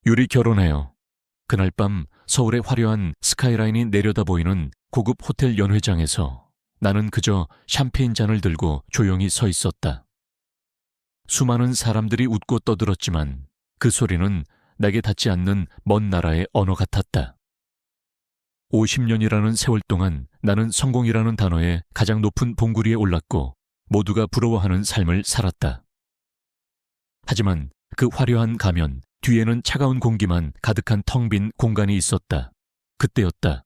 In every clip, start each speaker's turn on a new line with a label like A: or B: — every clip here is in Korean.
A: 유리 결혼해요. 그날 밤 서울의 화려한 스카이라인이 내려다 보이는 고급 호텔 연회장에서 나는 그저 샴페인 잔을 들고 조용히 서 있었다. 수많은 사람들이 웃고 떠들었지만 그 소리는 내게 닿지 않는 먼 나라의 언어 같았다. 50년이라는 세월 동안 나는 성공이라는 단어의 가장 높은 봉구리에 올랐고 모두가 부러워하는 삶을 살았다. 하지만 그 화려한 가면 뒤에는 차가운 공기만 가득한 텅 빈 공간이 있었다. 그때였다.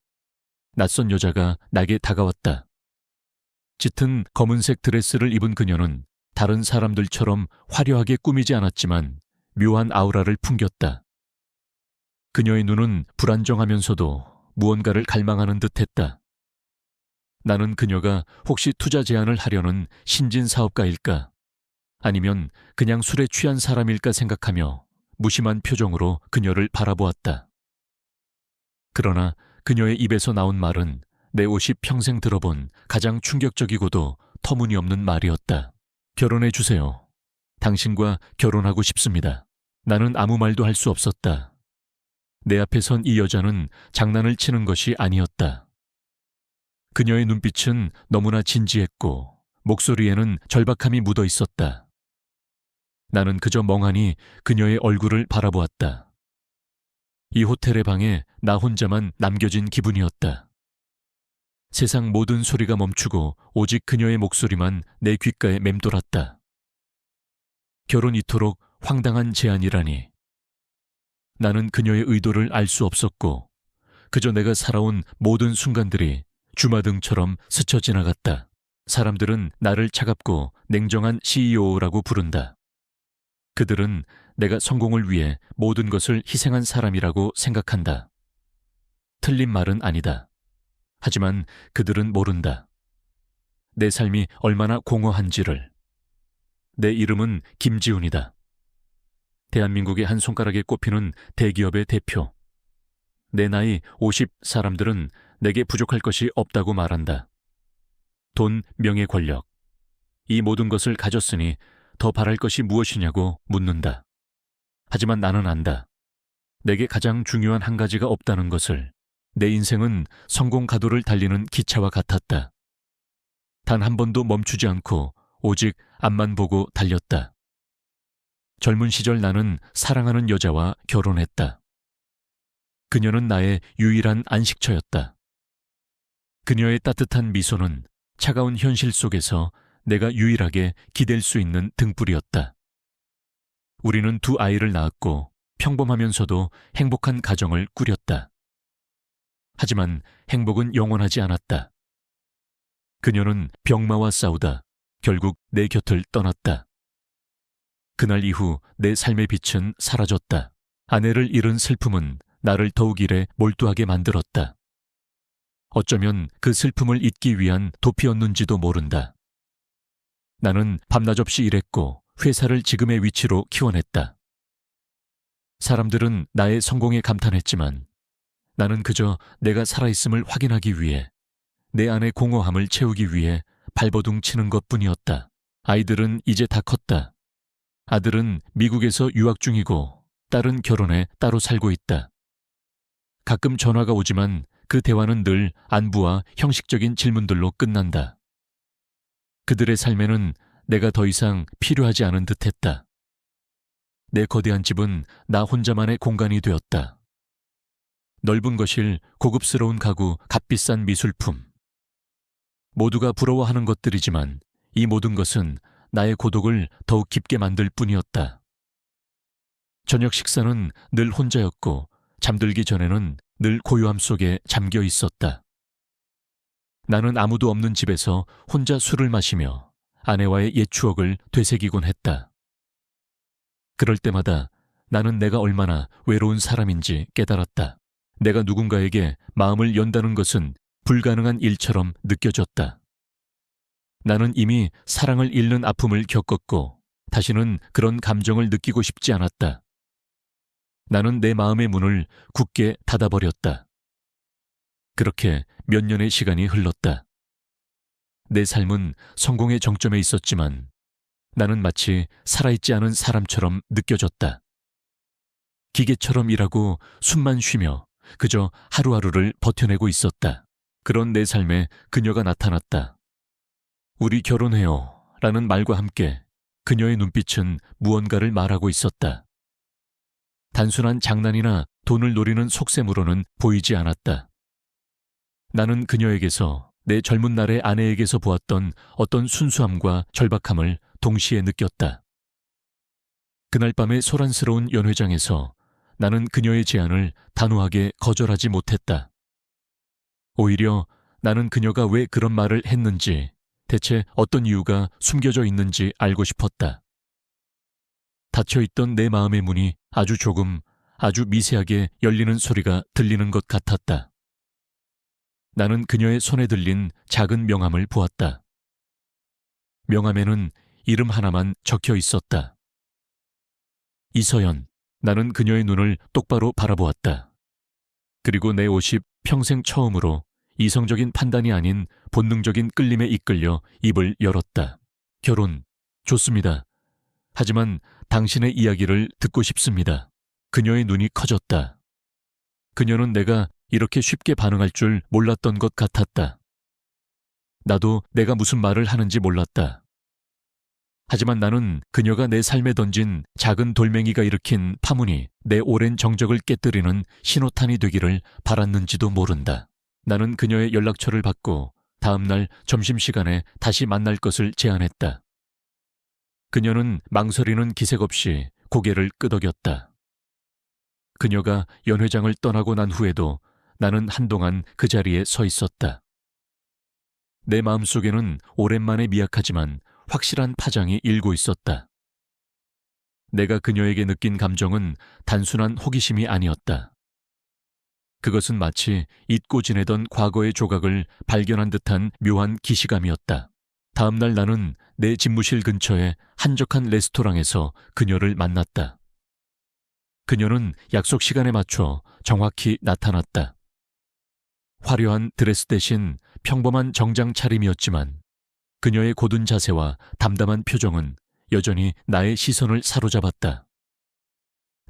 A: 낯선 여자가 나에게 다가왔다. 짙은 검은색 드레스를 입은 그녀는 다른 사람들처럼 화려하게 꾸미지 않았지만 묘한 아우라를 풍겼다. 그녀의 눈은 불안정하면서도 무언가를 갈망하는 듯했다. 나는 그녀가 혹시 투자 제안을 하려는 신진 사업가일까? 아니면 그냥 술에 취한 사람일까 생각하며 무심한 표정으로 그녀를 바라보았다. 그러나 그녀의 입에서 나온 말은 내 옷이 평생 들어본 가장 충격적이고도 터무니없는 말이었다. 결혼해 주세요. 당신과 결혼하고 싶습니다. 나는 아무 말도 할 수 없었다. 내 앞에 선 이 여자는 장난을 치는 것이 아니었다. 그녀의 눈빛은 너무나 진지했고 목소리에는 절박함이 묻어 있었다. 나는 그저 멍하니 그녀의 얼굴을 바라보았다. 이 호텔의 방에 나 혼자만 남겨진 기분이었다. 세상 모든 소리가 멈추고 오직 그녀의 목소리만 내 귓가에 맴돌았다. 결혼 이토록 황당한 제안이라니. 나는 그녀의 의도를 알 수 없었고 그저 내가 살아온 모든 순간들이 주마등처럼 스쳐 지나갔다. 사람들은 나를 차갑고 냉정한 CEO라고 부른다. 그들은 내가 성공을 위해 모든 것을 희생한 사람이라고 생각한다. 틀린 말은 아니다. 하지만 그들은 모른다. 내 삶이 얼마나 공허한지를. 내 이름은 김지훈이다. 대한민국의 한 손가락에 꼽히는 대기업의 대표. 내 나이 50 사람들은 내게 부족할 것이 없다고 말한다. 돈, 명예, 권력. 이 모든 것을 가졌으니 더 바랄 것이 무엇이냐고 묻는다. 하지만 나는 안다. 내게 가장 중요한 한 가지가 없다는 것을. 내 인생은 성공 가도를 달리는 기차와 같았다. 단 한 번도 멈추지 않고 오직 앞만 보고 달렸다. 젊은 시절 나는 사랑하는 여자와 결혼했다. 그녀는 나의 유일한 안식처였다. 그녀의 따뜻한 미소는 차가운 현실 속에서 내가 유일하게 기댈 수 있는 등불이었다. 우리는 두 아이를 낳았고 평범하면서도 행복한 가정을 꾸렸다. 하지만 행복은 영원하지 않았다. 그녀는 병마와 싸우다 결국 내 곁을 떠났다. 그날 이후 내 삶의 빛은 사라졌다. 아내를 잃은 슬픔은 나를 더욱 일에 몰두하게 만들었다. 어쩌면 그 슬픔을 잊기 위한 도피였는지도 모른다. 나는 밤낮 없이 일했고 회사를 지금의 위치로 키워냈다. 사람들은 나의 성공에 감탄했지만 나는 그저 내가 살아있음을 확인하기 위해 내 안의 공허함을 채우기 위해 발버둥 치는 것뿐이었다. 아이들은 이제 다 컸다. 아들은 미국에서 유학 중이고 딸은 결혼해 따로 살고 있다. 가끔 전화가 오지만 그 대화는 늘 안부와 형식적인 질문들로 끝난다. 그들의 삶에는 내가 더 이상 필요하지 않은 듯했다. 내 거대한 집은 나 혼자만의 공간이 되었다. 넓은 거실, 고급스러운 가구, 값비싼 미술품. 모두가 부러워하는 것들이지만 이 모든 것은 나의 고독을 더욱 깊게 만들 뿐이었다. 저녁 식사는 늘 혼자였고 잠들기 전에는 늘 고요함 속에 잠겨 있었다. 나는 아무도 없는 집에서 혼자 술을 마시며 아내와의 옛 추억을 되새기곤 했다. 그럴 때마다 나는 내가 얼마나 외로운 사람인지 깨달았다. 내가 누군가에게 마음을 연다는 것은 불가능한 일처럼 느껴졌다. 나는 이미 사랑을 잃는 아픔을 겪었고 다시는 그런 감정을 느끼고 싶지 않았다. 나는 내 마음의 문을 굳게 닫아버렸다. 그렇게 몇 년의 시간이 흘렀다. 내 삶은 성공의 정점에 있었지만 나는 마치 살아있지 않은 사람처럼 느껴졌다. 기계처럼 일하고 숨만 쉬며 그저 하루하루를 버텨내고 있었다. 그런 내 삶에 그녀가 나타났다. 우리 결혼해요 라는 말과 함께 그녀의 눈빛은 무언가를 말하고 있었다. 단순한 장난이나 돈을 노리는 속셈으로는 보이지 않았다. 나는 그녀에게서 내 젊은 날의 아내에게서 보았던 어떤 순수함과 절박함을 동시에 느꼈다. 그날 밤의 소란스러운 연회장에서 나는 그녀의 제안을 단호하게 거절하지 못했다. 오히려 나는 그녀가 왜 그런 말을 했는지, 대체 어떤 이유가 숨겨져 있는지 알고 싶었다. 닫혀있던 내 마음의 문이 아주 조금, 아주 미세하게 열리는 소리가 들리는 것 같았다. 나는 그녀의 손에 들린 작은 명함을 보았다. 명함에는 이름 하나만 적혀 있었다. 이서연. 나는 그녀의 눈을 똑바로 바라보았다. 그리고 내 50 평생 처음으로 이성적인 판단이 아닌 본능적인 끌림에 이끌려 입을 열었다. 결혼, 좋습니다. 하지만 당신의 이야기를 듣고 싶습니다. 그녀의 눈이 커졌다. 그녀는 내가 이렇게 쉽게 반응할 줄 몰랐던 것 같았다. 나도 내가 무슨 말을 하는지 몰랐다. 하지만 나는 그녀가 내 삶에 던진 작은 돌멩이가 일으킨 파문이 내 오랜 정적을 깨뜨리는 신호탄이 되기를 바랐는지도 모른다. 나는 그녀의 연락처를 받고 다음 날 점심시간에 다시 만날 것을 제안했다. 그녀는 망설이는 기색 없이 고개를 끄덕였다. 그녀가 연회장을 떠나고 난 후에도 나는 한동안 그 자리에 서 있었다. 내 마음속에는 오랜만에 미약하지만 확실한 파장이 일고 있었다. 내가 그녀에게 느낀 감정은 단순한 호기심이 아니었다. 그것은 마치 잊고 지내던 과거의 조각을 발견한 듯한 묘한 기시감이었다. 다음 날 나는 내 집무실 근처의 한적한 레스토랑에서 그녀를 만났다. 그녀는 약속 시간에 맞춰 정확히 나타났다. 화려한 드레스 대신 평범한 정장 차림이었지만 그녀의 고든 자세와 담담한 표정은 여전히 나의 시선을 사로잡았다.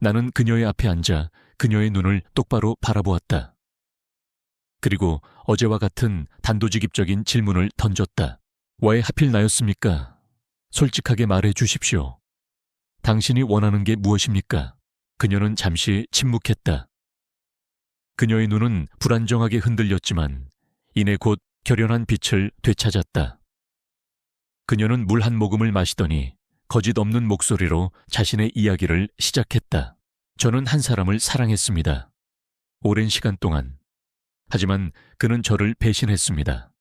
A: 나는 그녀의 앞에 앉아 그녀의 눈을 똑바로 바라보았다. 그리고 어제와 같은 단도직입적인 질문을 던졌다. 왜 하필 나였습니까? 솔직하게 말해 주십시오. 당신이 원하는 게 무엇입니까? 그녀는 잠시 침묵했다. 그녀의 눈은 불안정하게 흔들렸지만 이내 곧 결연한 빛을 되찾았다. 그녀는 물 한 모금을 마시더니 거짓 없는 목소리로 자신의 이야기를 시작했다. 저는 한 사람을 사랑했습니다. 오랜 시간 동안. 하지만 그는 저를 배신했습니다.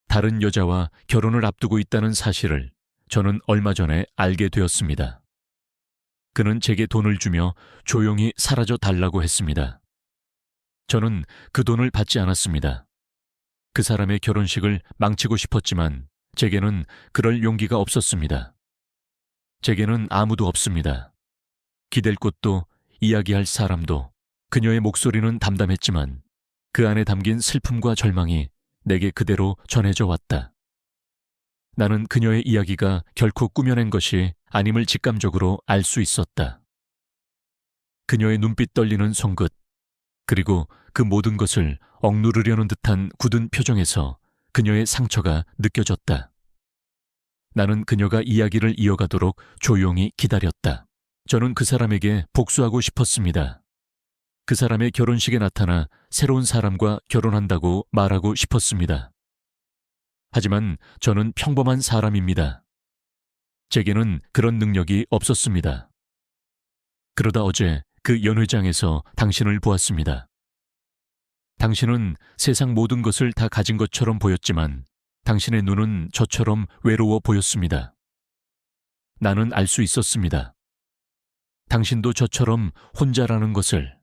A: 다른 여자와 결혼을 앞두고 있다는 사실을 저는 얼마 전에 알게 되었습니다. 그는 제게 돈을 주며 조용히 사라져 달라고 했습니다. 저는 그 돈을 받지 않았습니다. 그 사람의 결혼식을 망치고 싶었지만 제게는 그럴 용기가 없었습니다. 제게는 아무도 없습니다. 기댈 곳도 이야기할 사람도. 그녀의 목소리는 담담했지만 그 안에 담긴 슬픔과 절망이 내게 그대로 전해져 왔다. 나는 그녀의 이야기가 결코 꾸며낸 것이 아님을 직감적으로 알 수 있었다. 그녀의 눈빛 떨리는 손끝, 그리고 그 모든 것을 억누르려는 듯한 굳은 표정에서 그녀의 상처가 느껴졌다. 나는 그녀가 이야기를 이어가도록 조용히 기다렸다. 저는 그 사람에게 복수하고 싶었습니다. 그 사람의 결혼식에 나타나 새로운 사람과 결혼한다고 말하고 싶었습니다. 하지만 저는 평범한 사람입니다. 제게는 그런 능력이 없었습니다. 그러다 어제 그 연회장에서 당신을 보았습니다. 당신은 세상 모든 것을 다 가진 것처럼 보였지만 당신의 눈은 저처럼 외로워 보였습니다. 나는 알 수 있었습니다. 당신도 저처럼 혼자라는 것을.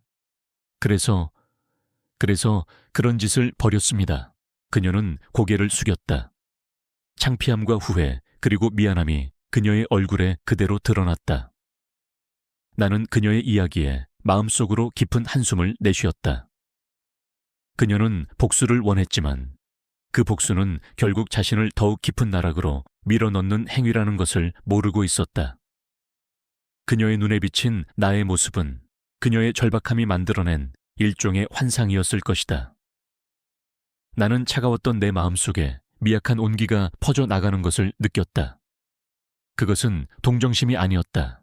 A: 그래서 그런 짓을 벌였습니다. 그녀는 고개를 숙였다. 창피함과 후회 그리고 미안함이 그녀의 얼굴에 그대로 드러났다. 나는 그녀의 이야기에 마음속으로 깊은 한숨을 내쉬었다. 그녀는 복수를 원했지만 그 복수는 결국 자신을 더욱 깊은 나락으로 밀어넣는 행위라는 것을 모르고 있었다. 그녀의 눈에 비친 나의 모습은 그녀의 절박함이 만들어낸 일종의 환상이었을 것이다. 나는 차가웠던 내 마음속에 미약한 온기가 퍼져나가는 것을 느꼈다. 그것은 동정심이 아니었다.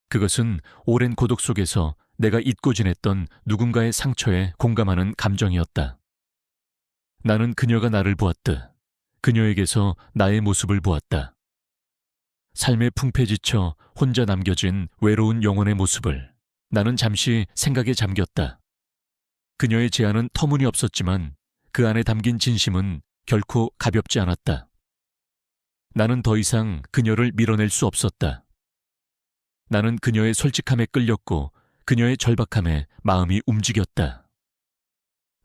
A: 그것은 오랜 고독 속에서 내가 잊고 지냈던 누군가의 상처에 공감하는 감정이었다. 나는 그녀가 나를 보았듯 그녀에게서 나의 모습을 보았다. 삶의 풍패 지쳐 혼자 남겨진 외로운 영혼의 모습을 나는 잠시 생각에 잠겼다. 그녀의 제안은 터무니없었지만 그 안에 담긴 진심은 결코 가볍지 않았다. 나는 더 이상 그녀를 밀어낼 수 없었다. 나는 그녀의 솔직함에 끌렸고 그녀의 절박함에 마음이 움직였다.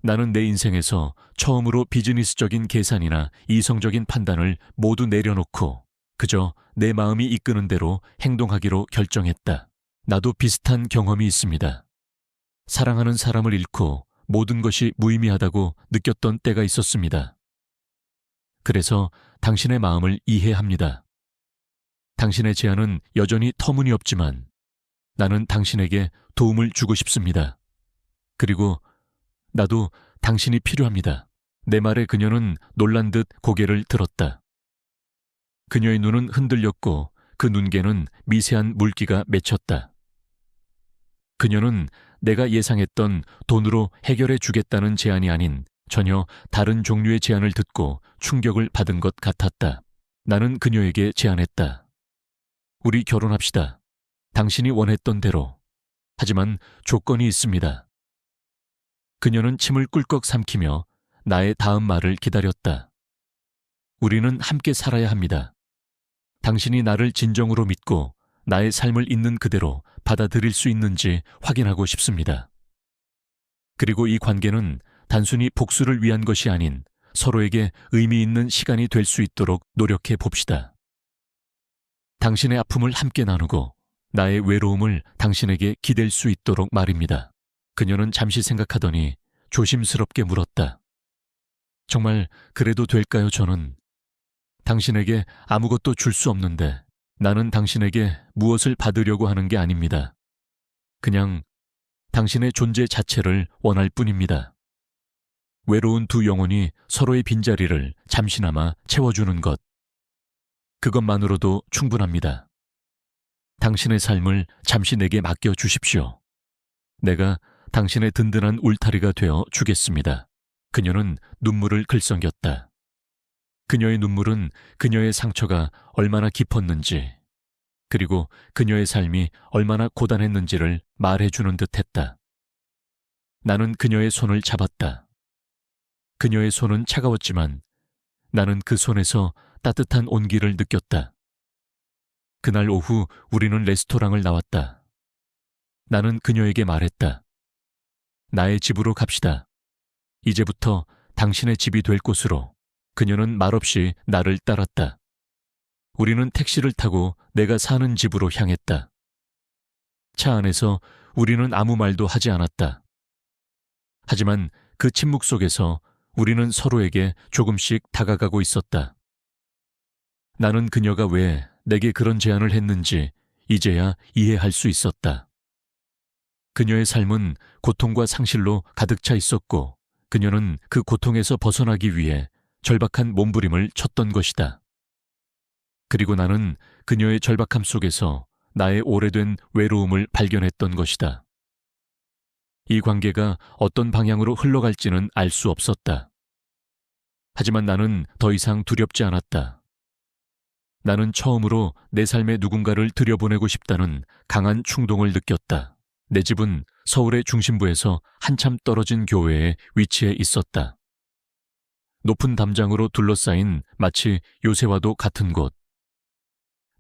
A: 나는 내 인생에서 처음으로 비즈니스적인 계산이나 이성적인 판단을 모두 내려놓고 그저 내 마음이 이끄는 대로 행동하기로 결정했다. 나도 비슷한 경험이 있습니다. 사랑하는 사람을 잃고 모든 것이 무의미하다고 느꼈던 때가 있었습니다. 그래서 당신의 마음을 이해합니다. 당신의 제안은 여전히 터무니없지만 나는 당신에게 도움을 주고 싶습니다. 그리고 나도 당신이 필요합니다. 내 말에 그녀는 놀란 듯 고개를 들었다. 그녀의 눈은 흔들렸고 그 눈개는 미세한 물기가 맺혔다. 그녀는 내가 예상했던 돈으로 해결해 주겠다는 제안이 아닌 전혀 다른 종류의 제안을 듣고 충격을 받은 것 같았다. 나는 그녀에게 제안했다. 우리 결혼합시다. 당신이 원했던 대로. 하지만 조건이 있습니다. 그녀는 침을 꿀꺽 삼키며 나의 다음 말을 기다렸다. 우리는 함께 살아야 합니다. 당신이 나를 진정으로 믿고 나의 삶을 있는 그대로 받아들일 수 있는지 확인하고 싶습니다. 그리고 이 관계는 단순히 복수를 위한 것이 아닌 서로에게 의미 있는 시간이 될 수 있도록 노력해 봅시다. 당신의 아픔을 함께 나누고 나의 외로움을 당신에게 기댈 수 있도록 말입니다. 그녀는 잠시 생각하더니 조심스럽게 물었다. 정말 그래도 될까요, 저는? 당신에게 아무것도 줄 수 없는데 나는 당신에게 무엇을 받으려고 하는 게 아닙니다. 그냥 당신의 존재 자체를 원할 뿐입니다. 외로운 두 영혼이 서로의 빈자리를 잠시나마 채워주는 것. 그것만으로도 충분합니다. 당신의 삶을 잠시 내게 맡겨주십시오. 내가 당신의 든든한 울타리가 되어 주겠습니다. 그녀는 눈물을 글썽였다. 그녀의 눈물은 그녀의 상처가 얼마나 깊었는지, 그리고 그녀의 삶이 얼마나 고단했는지를 말해주는 듯했다. 나는 그녀의 손을 잡았다. 그녀의 손은 차가웠지만 나는 그 손에서 따뜻한 온기를 느꼈다. 그날 오후 우리는 레스토랑을 나왔다. 나는 그녀에게 말했다. 나의 집으로 갑시다. 이제부터 당신의 집이 될 곳으로. 그녀는 말없이 나를 따랐다. 우리는 택시를 타고 내가 사는 집으로 향했다. 차 안에서 우리는 아무 말도 하지 않았다. 하지만 그 침묵 속에서 우리는 서로에게 조금씩 다가가고 있었다. 나는 그녀가 왜 내게 그런 제안을 했는지 이제야 이해할 수 있었다. 그녀의 삶은 고통과 상실로 가득 차 있었고 그녀는 그 고통에서 벗어나기 위해 절박한 몸부림을 쳤던 것이다. 그리고 나는 그녀의 절박함 속에서 나의 오래된 외로움을 발견했던 것이다. 이 관계가 어떤 방향으로 흘러갈지는 알 수 없었다. 하지만 나는 더 이상 두렵지 않았다. 나는 처음으로 내 삶에 누군가를 들여보내고 싶다는 강한 충동을 느꼈다. 내 집은 서울의 중심부에서 한참 떨어진 교외에 위치해 있었다. 높은 담장으로 둘러싸인 마치 요새와도 같은 곳.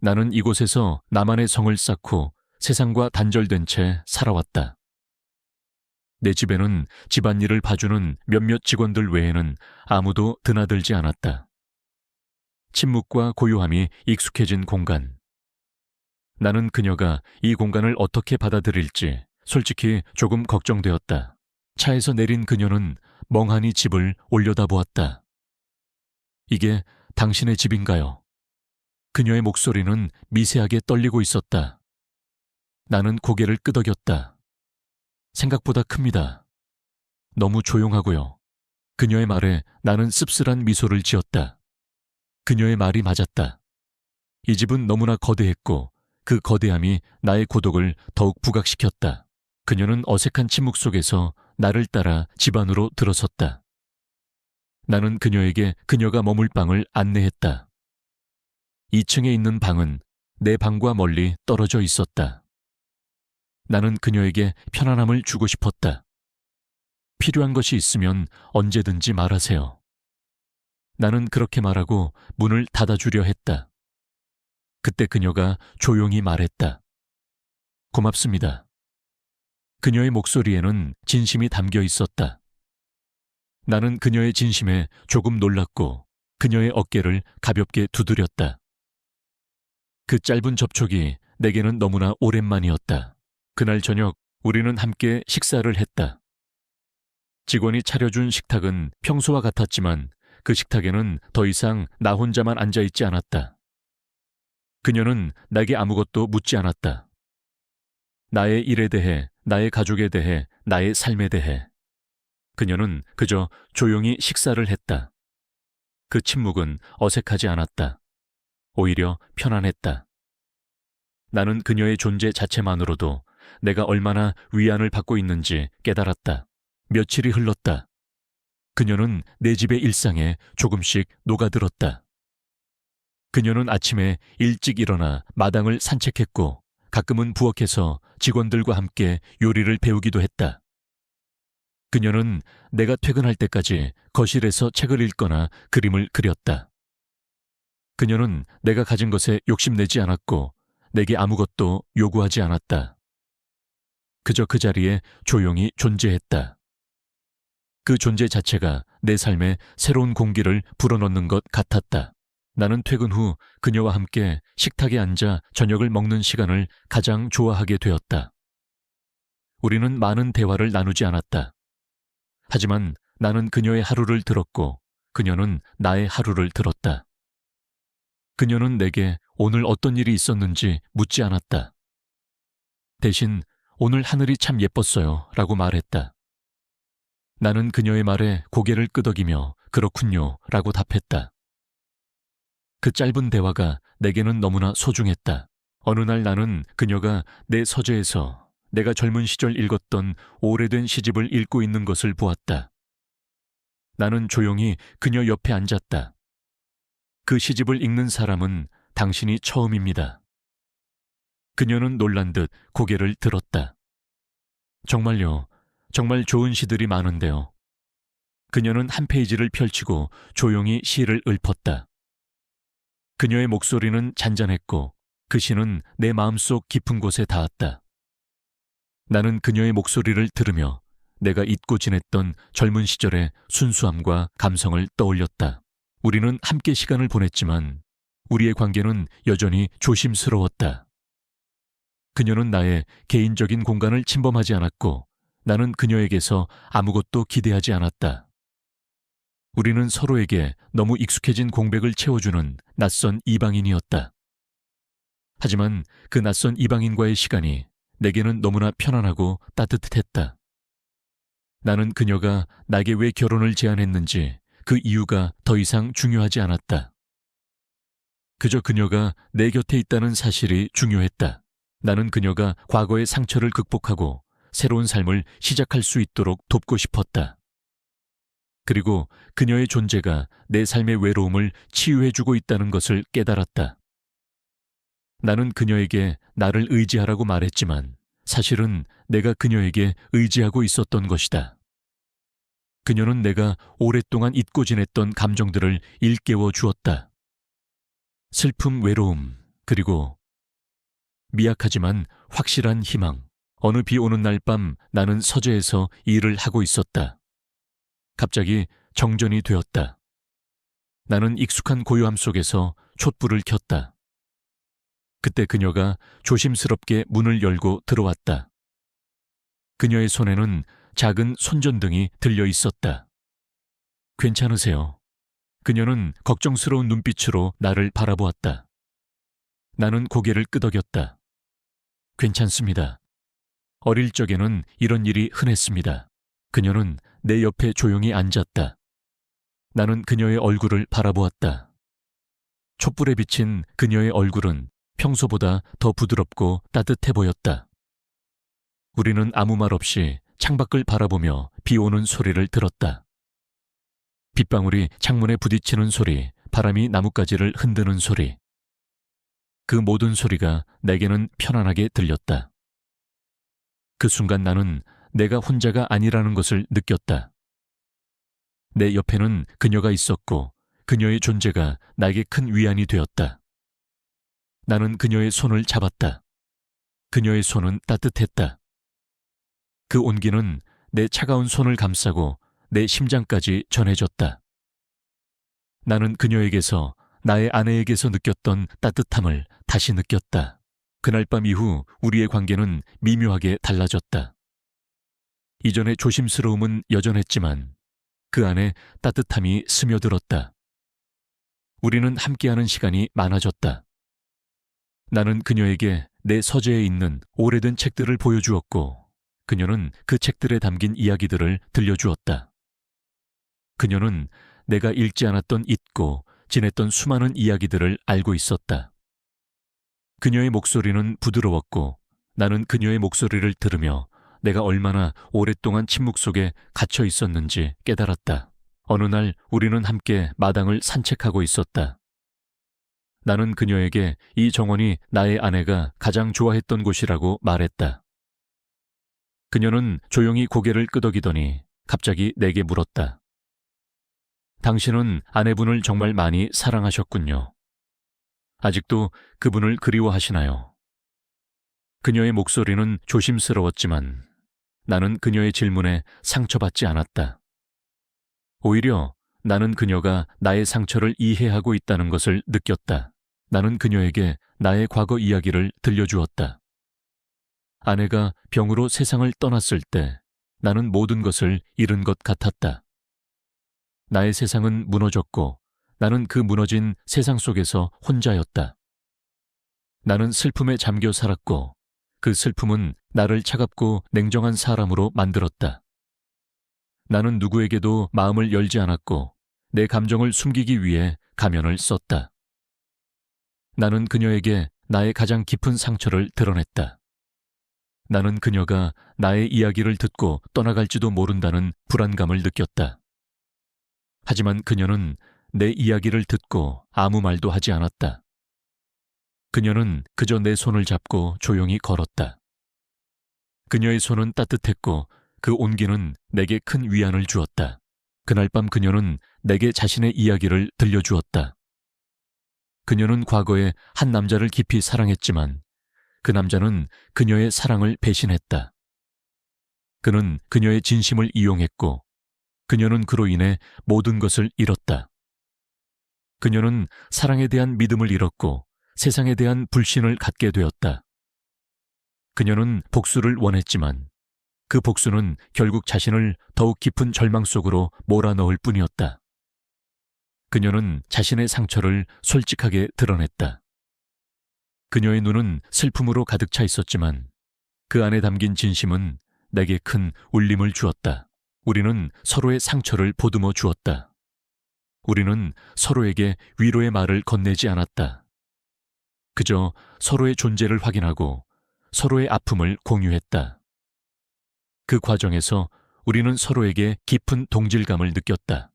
A: 나는 이곳에서 나만의 성을 쌓고 세상과 단절된 채 살아왔다. 내 집에는 집안일을 봐주는 몇몇 직원들 외에는 아무도 드나들지 않았다. 침묵과 고요함이 익숙해진 공간. 나는 그녀가 이 공간을 어떻게 받아들일지 솔직히 조금 걱정되었다. 차에서 내린 그녀는 멍하니 집을 올려다보았다. 이게 당신의 집인가요? 그녀의 목소리는 미세하게 떨리고 있었다. 나는 고개를 끄덕였다. 생각보다 큽니다. 너무 조용하고요. 그녀의 말에 나는 씁쓸한 미소를 지었다. 그녀의 말이 맞았다. 이 집은 너무나 거대했고 그 거대함이 나의 고독을 더욱 부각시켰다. 그녀는 어색한 침묵 속에서 나를 따라 집 안으로 들어섰다. 나는 그녀에게 그녀가 머물 방을 안내했다. 2층에 있는 방은 내 방과 멀리 떨어져 있었다. 나는 그녀에게 편안함을 주고 싶었다. 필요한 것이 있으면 언제든지 말하세요. 나는 그렇게 말하고 문을 닫아주려 했다. 그때 그녀가 조용히 말했다. 고맙습니다. 그녀의 목소리에는 진심이 담겨 있었다. 나는 그녀의 진심에 조금 놀랐고 그녀의 어깨를 가볍게 두드렸다. 그 짧은 접촉이 내게는 너무나 오랜만이었다. 그날 저녁 우리는 함께 식사를 했다. 직원이 차려준 식탁은 평소와 같았지만 그 식탁에는 더 이상 나 혼자만 앉아있지 않았다. 그녀는 나에게 아무것도 묻지 않았다. 나의 일에 대해, 나의 가족에 대해, 나의 삶에 대해. 그녀는 그저 조용히 식사를 했다. 그 침묵은 어색하지 않았다. 오히려 편안했다. 나는 그녀의 존재 자체만으로도 내가 얼마나 위안을 받고 있는지 깨달았다. 며칠이 흘렀다. 그녀는 내 집의 일상에 조금씩 녹아들었다. 그녀는 아침에 일찍 일어나 마당을 산책했고 가끔은 부엌에서 직원들과 함께 요리를 배우기도 했다. 그녀는 내가 퇴근할 때까지 거실에서 책을 읽거나 그림을 그렸다. 그녀는 내가 가진 것에 욕심내지 않았고 내게 아무것도 요구하지 않았다. 그저 그 자리에 조용히 존재했다. 그 존재 자체가 내 삶에 새로운 공기를 불어넣는 것 같았다. 나는 퇴근 후 그녀와 함께 식탁에 앉아 저녁을 먹는 시간을 가장 좋아하게 되었다. 우리는 많은 대화를 나누지 않았다. 하지만 나는 그녀의 하루를 들었고 그녀는 나의 하루를 들었다. 그녀는 내게 오늘 어떤 일이 있었는지 묻지 않았다. 대신 오늘 하늘이 참 예뻤어요 라고 말했다. 나는 그녀의 말에 고개를 끄덕이며 그렇군요 라고 답했다. 그 짧은 대화가 내게는 너무나 소중했다. 어느 날 나는 그녀가 내 서재에서 내가 젊은 시절 읽었던 오래된 시집을 읽고 있는 것을 보았다. 나는 조용히 그녀 옆에 앉았다. 그 시집을 읽는 사람은 당신이 처음입니다. 그녀는 놀란 듯 고개를 들었다. 정말요, 정말 좋은 시들이 많은데요. 그녀는 한 페이지를 펼치고 조용히 시를 읊었다. 그녀의 목소리는 잔잔했고 그 시는 내 마음속 깊은 곳에 닿았다. 나는 그녀의 목소리를 들으며 내가 잊고 지냈던 젊은 시절의 순수함과 감성을 떠올렸다. 우리는 함께 시간을 보냈지만 우리의 관계는 여전히 조심스러웠다. 그녀는 나의 개인적인 공간을 침범하지 않았고 나는 그녀에게서 아무것도 기대하지 않았다. 우리는 서로에게 너무 익숙해진 공백을 채워주는 낯선 이방인이었다. 하지만 그 낯선 이방인과의 시간이 내게는 너무나 편안하고 따뜻했다. 나는 그녀가 나에게 왜 결혼을 제안했는지 그 이유가 더 이상 중요하지 않았다. 그저 그녀가 내 곁에 있다는 사실이 중요했다. 나는 그녀가 과거의 상처를 극복하고 새로운 삶을 시작할 수 있도록 돕고 싶었다. 그리고 그녀의 존재가 내 삶의 외로움을 치유해주고 있다는 것을 깨달았다. 나는 그녀에게 나를 의지하라고 말했지만 사실은 내가 그녀에게 의지하고 있었던 것이다. 그녀는 내가 오랫동안 잊고 지냈던 감정들을 일깨워 주었다. 슬픔, 외로움, 그리고 미약하지만 확실한 희망. 어느 비 오는 날 밤 나는 서재에서 일을 하고 있었다. 갑자기 정전이 되었다. 나는 익숙한 고요함 속에서 촛불을 켰다. 그때 그녀가 조심스럽게 문을 열고 들어왔다. 그녀의 손에는 작은 손전등이 들려 있었다. 괜찮으세요? 그녀는 걱정스러운 눈빛으로 나를 바라보았다. 나는 고개를 끄덕였다. 괜찮습니다. 어릴 적에는 이런 일이 흔했습니다. 그녀는 내 옆에 조용히 앉았다. 나는 그녀의 얼굴을 바라보았다. 촛불에 비친 그녀의 얼굴은 평소보다 더 부드럽고 따뜻해 보였다. 우리는 아무 말 없이 창밖을 바라보며 비 오는 소리를 들었다. 빗방울이 창문에 부딪히는 소리, 바람이 나뭇가지를 흔드는 소리. 그 모든 소리가 내게는 편안하게 들렸다. 그 순간 나는 내가 혼자가 아니라는 것을 느꼈다. 내 옆에는 그녀가 있었고 그녀의 존재가 나에게 큰 위안이 되었다. 나는 그녀의 손을 잡았다. 그녀의 손은 따뜻했다. 그 온기는 내 차가운 손을 감싸고 내 심장까지 전해졌다. 나는 그녀에게서 나의 아내에게서 느꼈던 따뜻함을 다시 느꼈다. 그날 밤 이후 우리의 관계는 미묘하게 달라졌다. 이전의 조심스러움은 여전했지만 그 안에 따뜻함이 스며들었다. 우리는 함께하는 시간이 많아졌다. 나는 그녀에게 내 서재에 있는 오래된 책들을 보여주었고 그녀는 그 책들에 담긴 이야기들을 들려주었다. 그녀는 내가 읽지 않았던 잊고 지냈던 수많은 이야기들을 알고 있었다. 그녀의 목소리는 부드러웠고 나는 그녀의 목소리를 들으며 내가 얼마나 오랫동안 침묵 속에 갇혀 있었는지 깨달았다. 어느 날 우리는 함께 마당을 산책하고 있었다. 나는 그녀에게 이 정원이 나의 아내가 가장 좋아했던 곳이라고 말했다. 그녀는 조용히 고개를 끄덕이더니 갑자기 내게 물었다. 당신은 아내분을 정말 많이 사랑하셨군요. 아직도 그분을 그리워하시나요? 그녀의 목소리는 조심스러웠지만 나는 그녀의 질문에 상처받지 않았다. 오히려 나는 그녀가 나의 상처를 이해하고 있다는 것을 느꼈다. 나는 그녀에게 나의 과거 이야기를 들려주었다. 아내가 병으로 세상을 떠났을 때 나는 모든 것을 잃은 것 같았다. 나의 세상은 무너졌고 나는 그 무너진 세상 속에서 혼자였다. 나는 슬픔에 잠겨 살았고 그 슬픔은 나를 차갑고 냉정한 사람으로 만들었다. 나는 누구에게도 마음을 열지 않았고 내 감정을 숨기기 위해 가면을 썼다. 나는 그녀에게 나의 가장 깊은 상처를 드러냈다. 나는 그녀가 나의 이야기를 듣고 떠나갈지도 모른다는 불안감을 느꼈다. 하지만 그녀는 내 이야기를 듣고 아무 말도 하지 않았다. 그녀는 그저 내 손을 잡고 조용히 걸었다. 그녀의 손은 따뜻했고 그 온기는 내게 큰 위안을 주었다. 그날 밤 그녀는 내게 자신의 이야기를 들려주었다. 그녀는 과거에 한 남자를 깊이 사랑했지만 그 남자는 그녀의 사랑을 배신했다. 그는 그녀의 진심을 이용했고 그녀는 그로 인해 모든 것을 잃었다. 그녀는 사랑에 대한 믿음을 잃었고 세상에 대한 불신을 갖게 되었다. 그녀는 복수를 원했지만 그 복수는 결국 자신을 더욱 깊은 절망 속으로 몰아넣을 뿐이었다. 그녀는 자신의 상처를 솔직하게 드러냈다. 그녀의 눈은 슬픔으로 가득 차 있었지만 그 안에 담긴 진심은 내게 큰 울림을 주었다. 우리는 서로의 상처를 보듬어 주었다. 우리는 서로에게 위로의 말을 건네지 않았다. 그저 서로의 존재를 확인하고 서로의 아픔을 공유했다. 그 과정에서 우리는 서로에게 깊은 동질감을 느꼈다.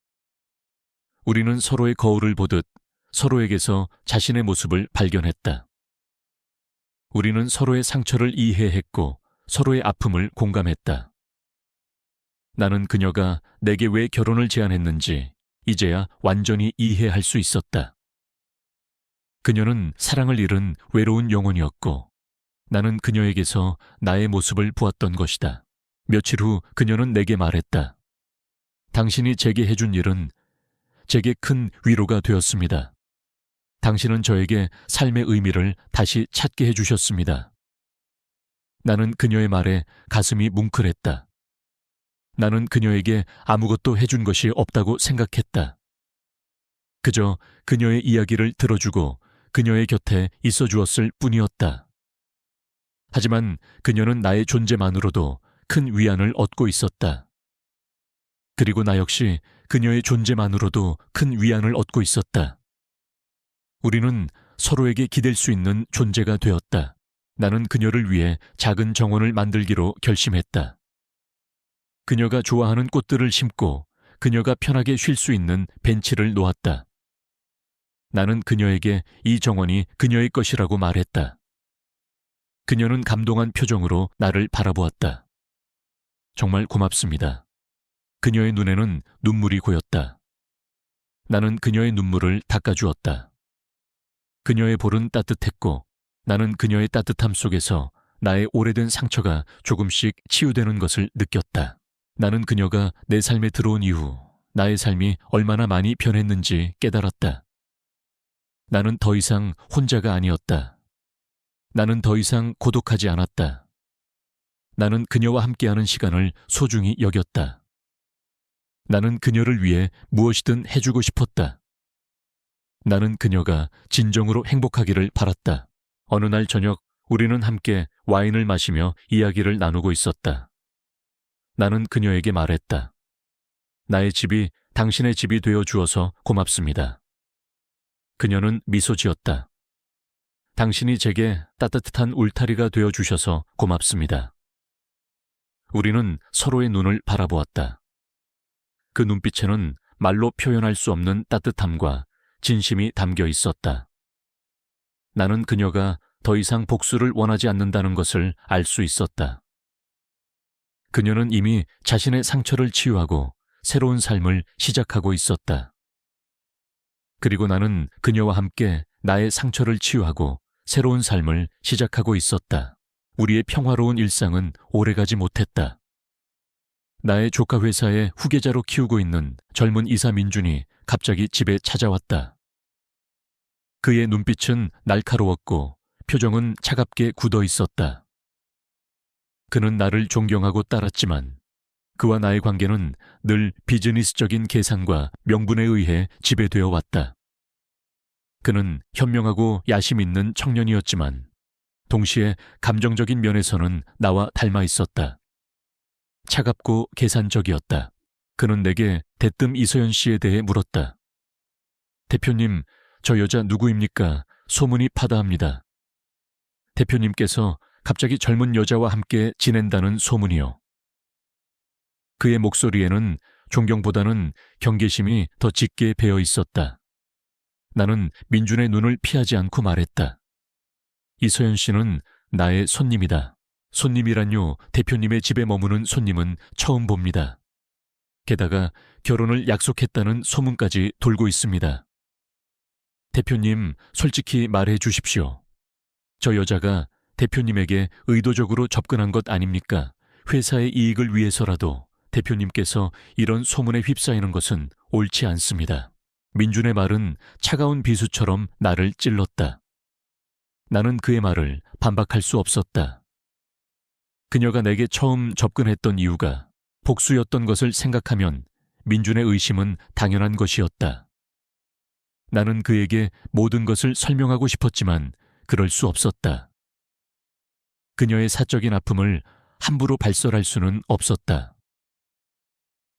A: 우리는 서로의 거울을 보듯 서로에게서 자신의 모습을 발견했다. 우리는 서로의 상처를 이해했고 서로의 아픔을 공감했다. 나는 그녀가 내게 왜 결혼을 제안했는지 이제야 완전히 이해할 수 있었다. 그녀는 사랑을 잃은 외로운 영혼이었고 나는 그녀에게서 나의 모습을 보았던 것이다. 며칠 후 그녀는 내게 말했다. 당신이 제게 해준 일은 제게 큰 위로가 되었습니다. 당신은 저에게 삶의 의미를 다시 찾게 해주셨습니다. 나는 그녀의 말에 가슴이 뭉클했다. 나는 그녀에게 아무것도 해준 것이 없다고 생각했다. 그저 그녀의 이야기를 들어주고 그녀의 곁에 있어 주었을 뿐이었다. 하지만 그녀는 나의 존재만으로도 큰 위안을 얻고 있었다. 그리고 나 역시 그녀의 존재만으로도 큰 위안을 얻고 있었다. 우리는 서로에게 기댈 수 있는 존재가 되었다. 나는 그녀를 위해 작은 정원을 만들기로 결심했다. 그녀가 좋아하는 꽃들을 심고 그녀가 편하게 쉴 수 있는 벤치를 놓았다. 나는 그녀에게 이 정원이 그녀의 것이라고 말했다. 그녀는 감동한 표정으로 나를 바라보았다. 정말 고맙습니다. 그녀의 눈에는 눈물이 고였다. 나는 그녀의 눈물을 닦아주었다. 그녀의 볼은 따뜻했고 나는 그녀의 따뜻함 속에서 나의 오래된 상처가 조금씩 치유되는 것을 느꼈다. 나는 그녀가 내 삶에 들어온 이후 나의 삶이 얼마나 많이 변했는지 깨달았다. 나는 더 이상 혼자가 아니었다. 나는 더 이상 고독하지 않았다. 나는 그녀와 함께하는 시간을 소중히 여겼다. 나는 그녀를 위해 무엇이든 해주고 싶었다. 나는 그녀가 진정으로 행복하기를 바랐다. 어느 날 저녁 우리는 함께 와인을 마시며 이야기를 나누고 있었다. 나는 그녀에게 말했다. 나의 집이 당신의 집이 되어 주어서 고맙습니다. 그녀는 미소 지었다. 당신이 제게 따뜻한 울타리가 되어 주셔서 고맙습니다. 우리는 서로의 눈을 바라보았다. 그 눈빛에는 말로 표현할 수 없는 따뜻함과 진심이 담겨 있었다. 나는 그녀가 더 이상 복수를 원하지 않는다는 것을 알 수 있었다. 그녀는 이미 자신의 상처를 치유하고 새로운 삶을 시작하고 있었다. 그리고 나는 그녀와 함께 나의 상처를 치유하고 새로운 삶을 시작하고 있었다. 우리의 평화로운 일상은 오래가지 못했다. 나의 조카 회사의 후계자로 키우고 있는 젊은 이사 민준이 갑자기 집에 찾아왔다. 그의 눈빛은 날카로웠고 표정은 차갑게 굳어 있었다. 그는 나를 존경하고 따랐지만 그와 나의 관계는 늘 비즈니스적인 계산과 명분에 의해 지배되어 왔다. 그는 현명하고 야심 있는 청년이었지만 동시에 감정적인 면에서는 나와 닮아 있었다. 차갑고 계산적이었다. 그는 내게 대뜸 이서연 씨에 대해 물었다. 대표님, 저 여자 누구입니까? 소문이 파다합니다. 대표님께서 갑자기 젊은 여자와 함께 지낸다는 소문이요. 그의 목소리에는 존경보다는 경계심이 더 짙게 배어 있었다. 나는 민준의 눈을 피하지 않고 말했다. 이서연 씨는 나의 손님이다. 손님이란요, 대표님의 집에 머무는 손님은 처음 봅니다. 게다가 결혼을 약속했다는 소문까지 돌고 있습니다. 대표님, 솔직히 말해 주십시오. 저 여자가 대표님에게 의도적으로 접근한 것 아닙니까? 회사의 이익을 위해서라도 대표님께서 이런 소문에 휩싸이는 것은 옳지 않습니다. 민준의 말은 차가운 비수처럼 나를 찔렀다. 나는 그의 말을 반박할 수 없었다. 그녀가 내게 처음 접근했던 이유가 복수였던 것을 생각하면 민준의 의심은 당연한 것이었다. 나는 그에게 모든 것을 설명하고 싶었지만 그럴 수 없었다. 그녀의 사적인 아픔을 함부로 발설할 수는 없었다.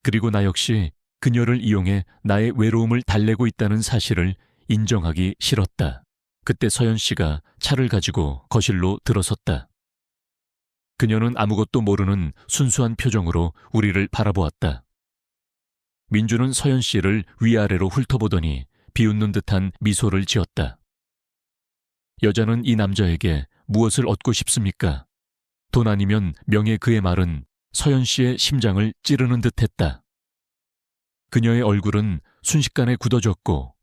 A: 그리고 나 역시 그녀를 이용해 나의 외로움을 달래고 있다는 사실을 인정하기 싫었다. 그때 서연 씨가 차를 가지고 거실로 들어섰다. 그녀는 아무것도 모르는 순수한 표정으로 우리를 바라보았다. 민주는 서연 씨를 위아래로 훑어보더니 비웃는 듯한 미소를 지었다. 여자는 이 남자에게 무엇을 얻고 싶습니까? 돈 아니면 명예. 그의 말은 서연 씨의 심장을 찌르는 듯했다. 그녀의 얼굴은 순식간에 굳어졌고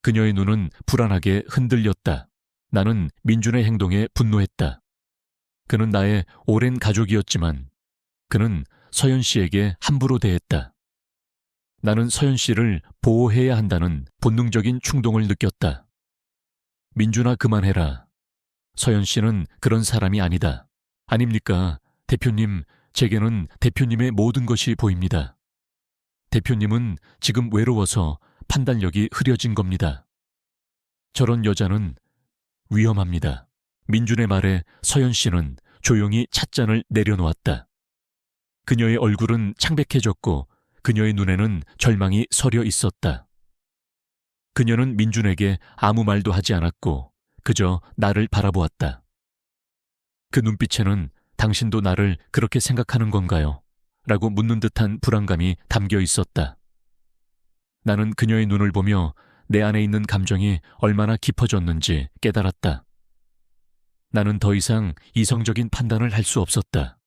A: 그녀의 눈은 불안하게 흔들렸다. 나는 민준의 행동에 분노했다. 그는 나의 오랜 가족이었지만 그는 서연 씨에게 함부로 대했다. 나는 서연 씨를 보호해야 한다는 본능적인 충동을 느꼈다. 민준아, 그만해라. 서연 씨는 그런 사람이 아니다. 아닙니까? 대표님, 제게는 대표님의 모든 것이 보입니다. 대표님은 지금 외로워서 판단력이 흐려진 겁니다. 저런 여자는 위험합니다. 민준의 말에 서연 씨는 조용히 찻잔을 내려놓았다. 그녀의 얼굴은 창백해졌고 그녀의 눈에는 절망이 서려 있었다. 그녀는 민준에게 아무 말도 하지 않았고 그저 나를 바라보았다. 그 눈빛에는 당신도 나를 그렇게 생각하는 건가요? 라고 묻는 듯한 불안감이 담겨 있었다. 나는 그녀의 눈을 보며 내 안에 있는 감정이 얼마나 깊어졌는지 깨달았다. 나는 더 이상 이성적인 판단을 할 수 없었다.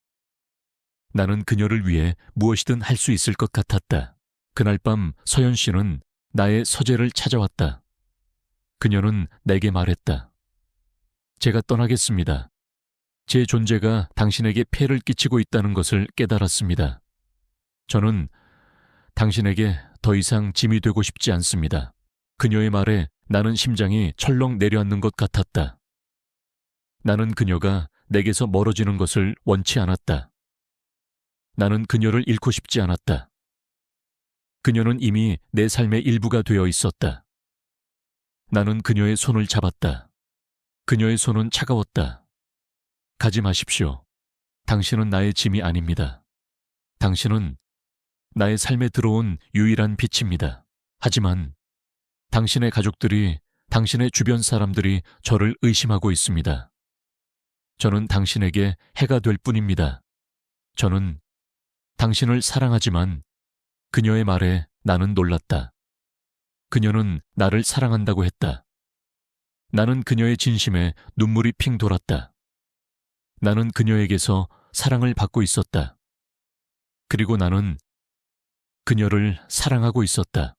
A: 나는 그녀를 위해 무엇이든 할 수 있을 것 같았다. 그날 밤 서연 씨는 나의 서재를 찾아왔다. 그녀는 내게 말했다. 제가 떠나겠습니다. 제 존재가 당신에게 폐를 끼치고 있다는 것을 깨달았습니다. 저는 당신에게 더 이상 짐이 되고 싶지 않습니다. 그녀의 말에 나는 심장이 철렁 내려앉는 것 같았다. 나는 그녀가 내게서 멀어지는 것을 원치 않았다. 나는 그녀를 잃고 싶지 않았다. 그녀는 이미 내 삶의 일부가 되어 있었다. 나는 그녀의 손을 잡았다. 그녀의 손은 차가웠다. 가지 마십시오. 당신은 나의 짐이 아닙니다. 당신은 나의 삶에 들어온 유일한 빛입니다. 하지만 당신의 가족들이, 당신의 주변 사람들이 저를 의심하고 있습니다. 저는 당신에게 해가 될 뿐입니다. 저는 당신을 사랑하지만 그녀의 말에 나는 놀랐다. 그녀는 나를 사랑한다고 했다. 나는 그녀의 진심에 눈물이 핑 돌았다. 나는 그녀에게서 사랑을 받고 있었다. 그리고 나는 그녀를 사랑하고 있었다.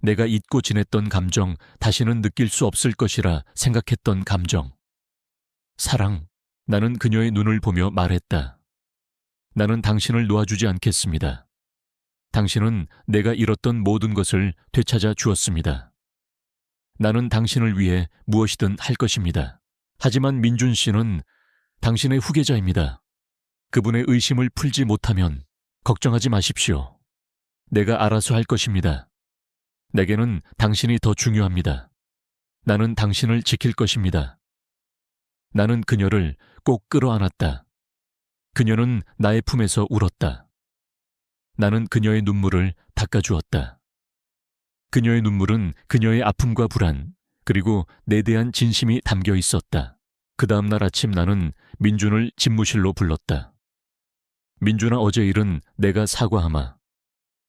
A: 내가 잊고 지냈던 감정, 다시는 느낄 수 없을 것이라 생각했던 감정. 사랑. 나는 그녀의 눈을 보며 말했다. 나는 당신을 놓아주지 않겠습니다. 당신은 내가 잃었던 모든 것을 되찾아 주었습니다. 나는 당신을 위해 무엇이든 할 것입니다. 하지만 민준 씨는 당신의 후계자입니다. 그분의 의심을 풀지 못하면 걱정하지 마십시오. 내가 알아서 할 것입니다. 내게는 당신이 더 중요합니다. 나는 당신을 지킬 것입니다. 나는 그녀를 꼭 끌어안았다. 그녀는 나의 품에서 울었다. 나는 그녀의 눈물을 닦아주었다. 그녀의 눈물은 그녀의 아픔과 불안, 그리고 내 대한 진심이 담겨 있었다. 그 다음날 아침 나는 민준을 집무실로 불렀다. 민준아, 어제 일은 내가 사과하마.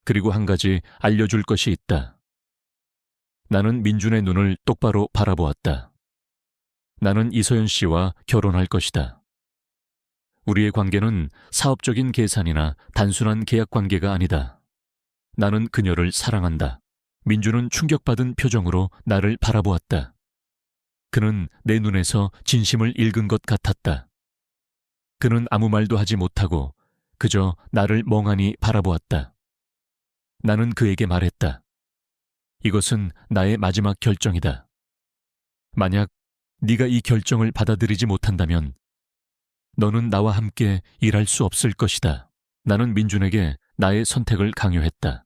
A: 그리고 한 가지 알려줄 것이 있다. 나는 민준의 눈을 똑바로 바라보았다. 나는 이서연 씨와 결혼할 것이다. 우리의 관계는 사업적인 계산이나 단순한 계약 관계가 아니다. 나는 그녀를 사랑한다. 민준은 충격받은 표정으로 나를 바라보았다. 그는 내 눈에서 진심을 읽은 것 같았다. 그는 아무 말도 하지 못하고 그저 나를 멍하니 바라보았다. 나는 그에게 말했다. 이것은 나의 마지막 결정이다. 만약 네가 이 결정을 받아들이지 못한다면 너는 나와 함께 일할 수 없을 것이다. 나는 민준에게 나의 선택을 강요했다.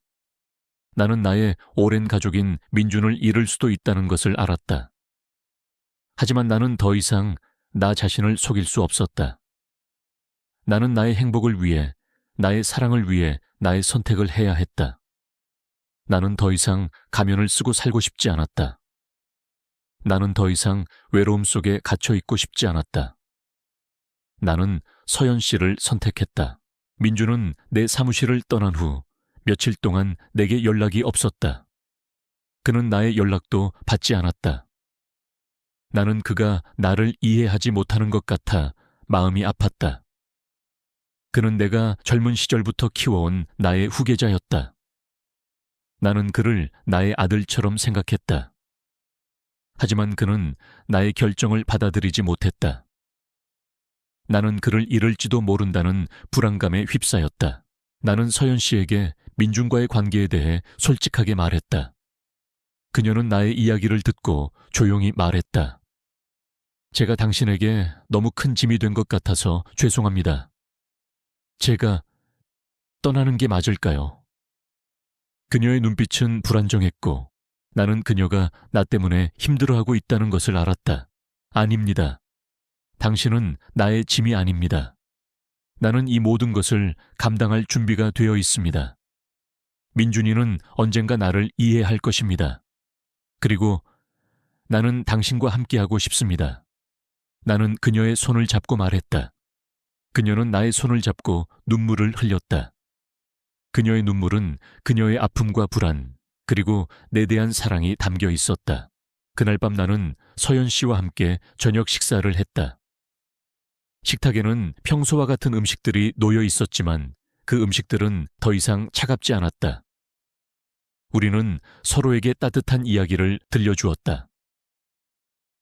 A: 나는 나의 오랜 가족인 민준을 잃을 수도 있다는 것을 알았다. 하지만 나는 더 이상 나 자신을 속일 수 없었다. 나는 나의 행복을 위해, 나의 사랑을 위해 나의 선택을 해야 했다. 나는 더 이상 가면을 쓰고 살고 싶지 않았다. 나는 더 이상 외로움 속에 갇혀 있고 싶지 않았다. 나는 서연 씨를 선택했다. 민주는 내 사무실을 떠난 후 며칠 동안 내게 연락이 없었다. 그는 나의 연락도 받지 않았다. 나는 그가 나를 이해하지 못하는 것 같아 마음이 아팠다. 그는 내가 젊은 시절부터 키워온 나의 후계자였다. 나는 그를 나의 아들처럼 생각했다. 하지만 그는 나의 결정을 받아들이지 못했다. 나는 그를 잃을지도 모른다는 불안감에 휩싸였다. 나는 서연 씨에게 민준과의 관계에 대해 솔직하게 말했다. 그녀는 나의 이야기를 듣고 조용히 말했다. 제가 당신에게 너무 큰 짐이 된 것 같아서 죄송합니다. 제가 떠나는 게 맞을까요? 그녀의 눈빛은 불안정했고 나는 그녀가 나 때문에 힘들어하고 있다는 것을 알았다. 아닙니다. 당신은 나의 짐이 아닙니다. 나는 이 모든 것을 감당할 준비가 되어 있습니다. 민준이는 언젠가 나를 이해할 것입니다. 그리고 나는 당신과 함께하고 싶습니다. 나는 그녀의 손을 잡고 말했다. 그녀는 나의 손을 잡고 눈물을 흘렸다. 그녀의 눈물은 그녀의 아픔과 불안, 그리고 내 대한 사랑이 담겨 있었다. 그날 밤 나는 서연 씨와 함께 저녁 식사를 했다. 식탁에는 평소와 같은 음식들이 놓여 있었지만 그 음식들은 더 이상 차갑지 않았다. 우리는 서로에게 따뜻한 이야기를 들려주었다.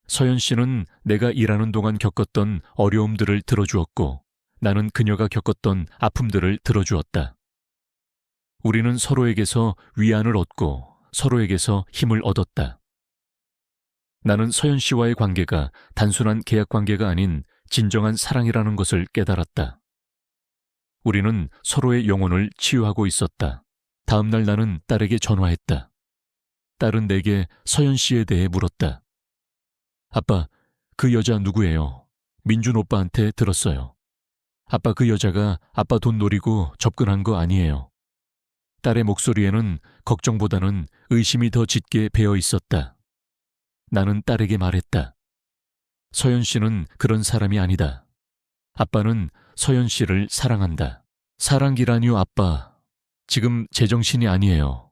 A: 서연 씨는 내가 일하는 동안 겪었던 어려움들을 들어주었고 나는 그녀가 겪었던 아픔들을 들어주었다. 우리는 서로에게서 위안을 얻고 서로에게서 힘을 얻었다. 나는 서연 씨와의 관계가 단순한 계약 관계가 아닌 진정한 사랑이라는 것을 깨달았다. 우리는 서로의 영혼을 치유하고 있었다. 다음 날 나는 딸에게 전화했다. 딸은 내게 서연 씨에 대해 물었다. 아빠, 그 여자 누구예요? 민준 오빠한테 들었어요. 아빠, 그 여자가 아빠 돈 노리고 접근한 거 아니에요. 딸의 목소리에는 걱정보다는 의심이 더 짙게 배어 있었다. 나는 딸에게 말했다. 서연 씨는 그런 사람이 아니다. 아빠는 서연 씨를 사랑한다. 사랑이라니요, 아빠. 지금 제정신이 아니에요.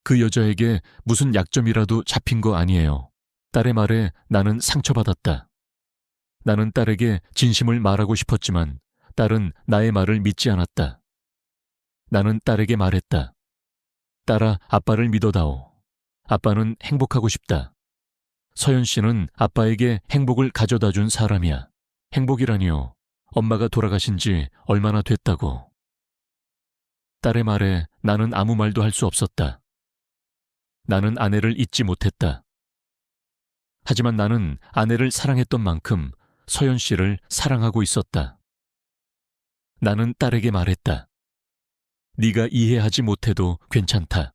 A: 그 여자에게 무슨 약점이라도 잡힌 거 아니에요. 딸의 말에 나는 상처받았다. 나는 딸에게 진심을 말하고 싶었지만 딸은 나의 말을 믿지 않았다. 나는 딸에게 말했다. 딸아, 아빠를 믿어다오. 아빠는 행복하고 싶다. 서연 씨는 아빠에게 행복을 가져다 준 사람이야. 행복이라니요. 엄마가 돌아가신 지 얼마나 됐다고. 딸의 말에 나는 아무 말도 할 수 없었다. 나는 아내를 잊지 못했다. 하지만 나는 아내를 사랑했던 만큼 서연 씨를 사랑하고 있었다. 나는 딸에게 말했다. 네가 이해하지 못해도 괜찮다.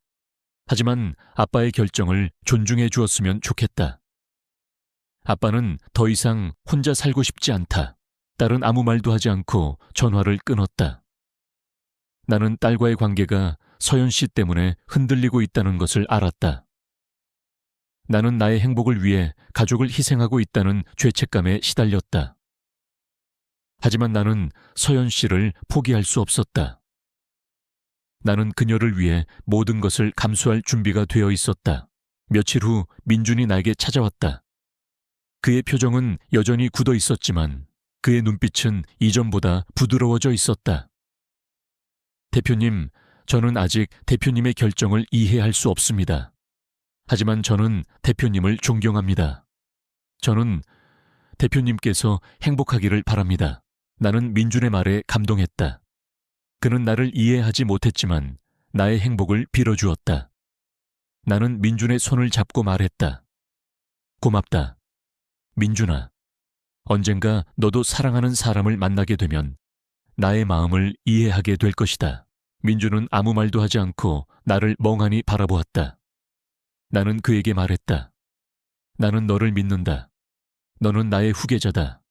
A: 하지만 아빠의 결정을 존중해 주었으면 좋겠다. 아빠는 더 이상 혼자 살고 싶지 않다. 딸은 아무 말도 하지 않고 전화를 끊었다. 나는 딸과의 관계가 서연 씨 때문에 흔들리고 있다는 것을 알았다. 나는 나의 행복을 위해 가족을 희생하고 있다는 죄책감에 시달렸다. 하지만 나는 서연 씨를 포기할 수 없었다. 나는 그녀를 위해 모든 것을 감수할 준비가 되어 있었다. 며칠 후 민준이 나에게 찾아왔다. 그의 표정은 여전히 굳어 있었지만 그의 눈빛은 이전보다 부드러워져 있었다. 대표님, 저는 아직 대표님의 결정을 이해할 수 없습니다. 하지만 저는 대표님을 존경합니다. 저는 대표님께서 행복하기를 바랍니다. 나는 민준의 말에 감동했다. 그는 나를 이해하지 못했지만 나의 행복을 빌어주었다. 나는 민준의 손을 잡고 말했다. 고맙다. 민준아, 언젠가 너도 사랑하는 사람을 만나게 되면 나의 마음을 이해하게 될 것이다. 민준은 아무 말도 하지 않고 나를 멍하니 바라보았다. 나는 그에게 말했다. 나는 너를 믿는다. 너는 나의 후계자다.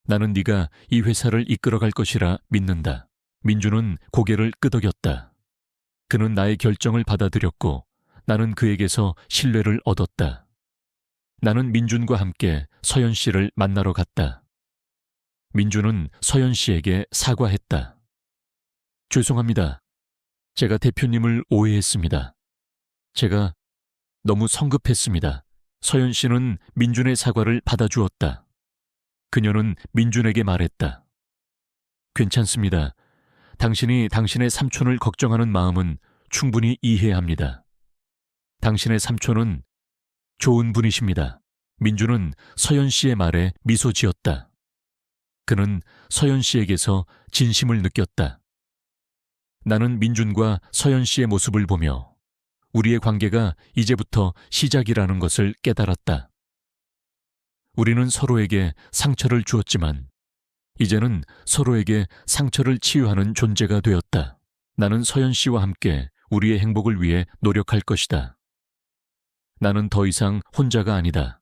A: 나는 네가 이 회사를 이끌어갈 것이라 믿는다. 민준은 고개를 끄덕였다. 그는 나의 결정을 받아들였고 나는 그에게서 신뢰를 얻었다. 나는 민준과 함께 서연 씨를 만나러 갔다. 민준은 서연 씨에게 사과했다. 죄송합니다. 제가 대표님을 오해했습니다. 제가 너무 성급했습니다. 서연 씨는 민준의 사과를 받아주었다. 그녀는 민준에게 말했다. 괜찮습니다. 당신이 당신의 삼촌을 걱정하는 마음은 충분히 이해합니다. 당신의 삼촌은 좋은 분이십니다. 민준은 서연 씨의 말에 미소 지었다. 그는 서연 씨에게서 진심을 느꼈다. 나는 민준과 서연 씨의 모습을 보며 우리의 관계가 이제부터 시작이라는 것을 깨달았다. 우리는 서로에게 상처를 주었지만 이제는 서로에게 상처를 치유하는 존재가 되었다. 나는 서연 씨와 함께 우리의 행복을 위해 노력할 것이다. 나는 더 이상 혼자가 아니다.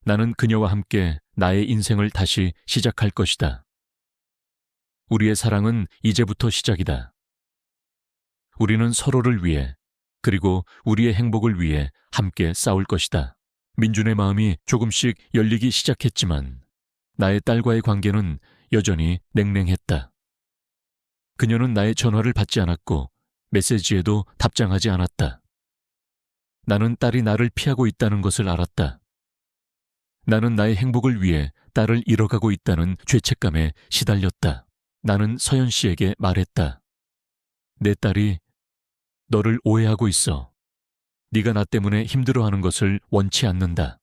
A: 나는 그녀와 함께 나의 인생을 다시 시작할 것이다. 우리의 사랑은 이제부터 시작이다. 우리는 서로를 위해, 그리고 우리의 행복을 위해 함께 싸울 것이다. 민준의 마음이 조금씩 열리기 시작했지만 나의 딸과의 관계는 여전히 냉랭했다. 그녀는 나의 전화를 받지 않았고 메시지에도 답장하지 않았다. 나는 딸이 나를 피하고 있다는 것을 알았다. 나는 나의 행복을 위해 딸을 잃어가고 있다는 죄책감에 시달렸다. 나는 서연 씨에게 말했다. 내 딸이 너를 오해하고 있어. 네가 나 때문에 힘들어하는 것을 원치 않는다.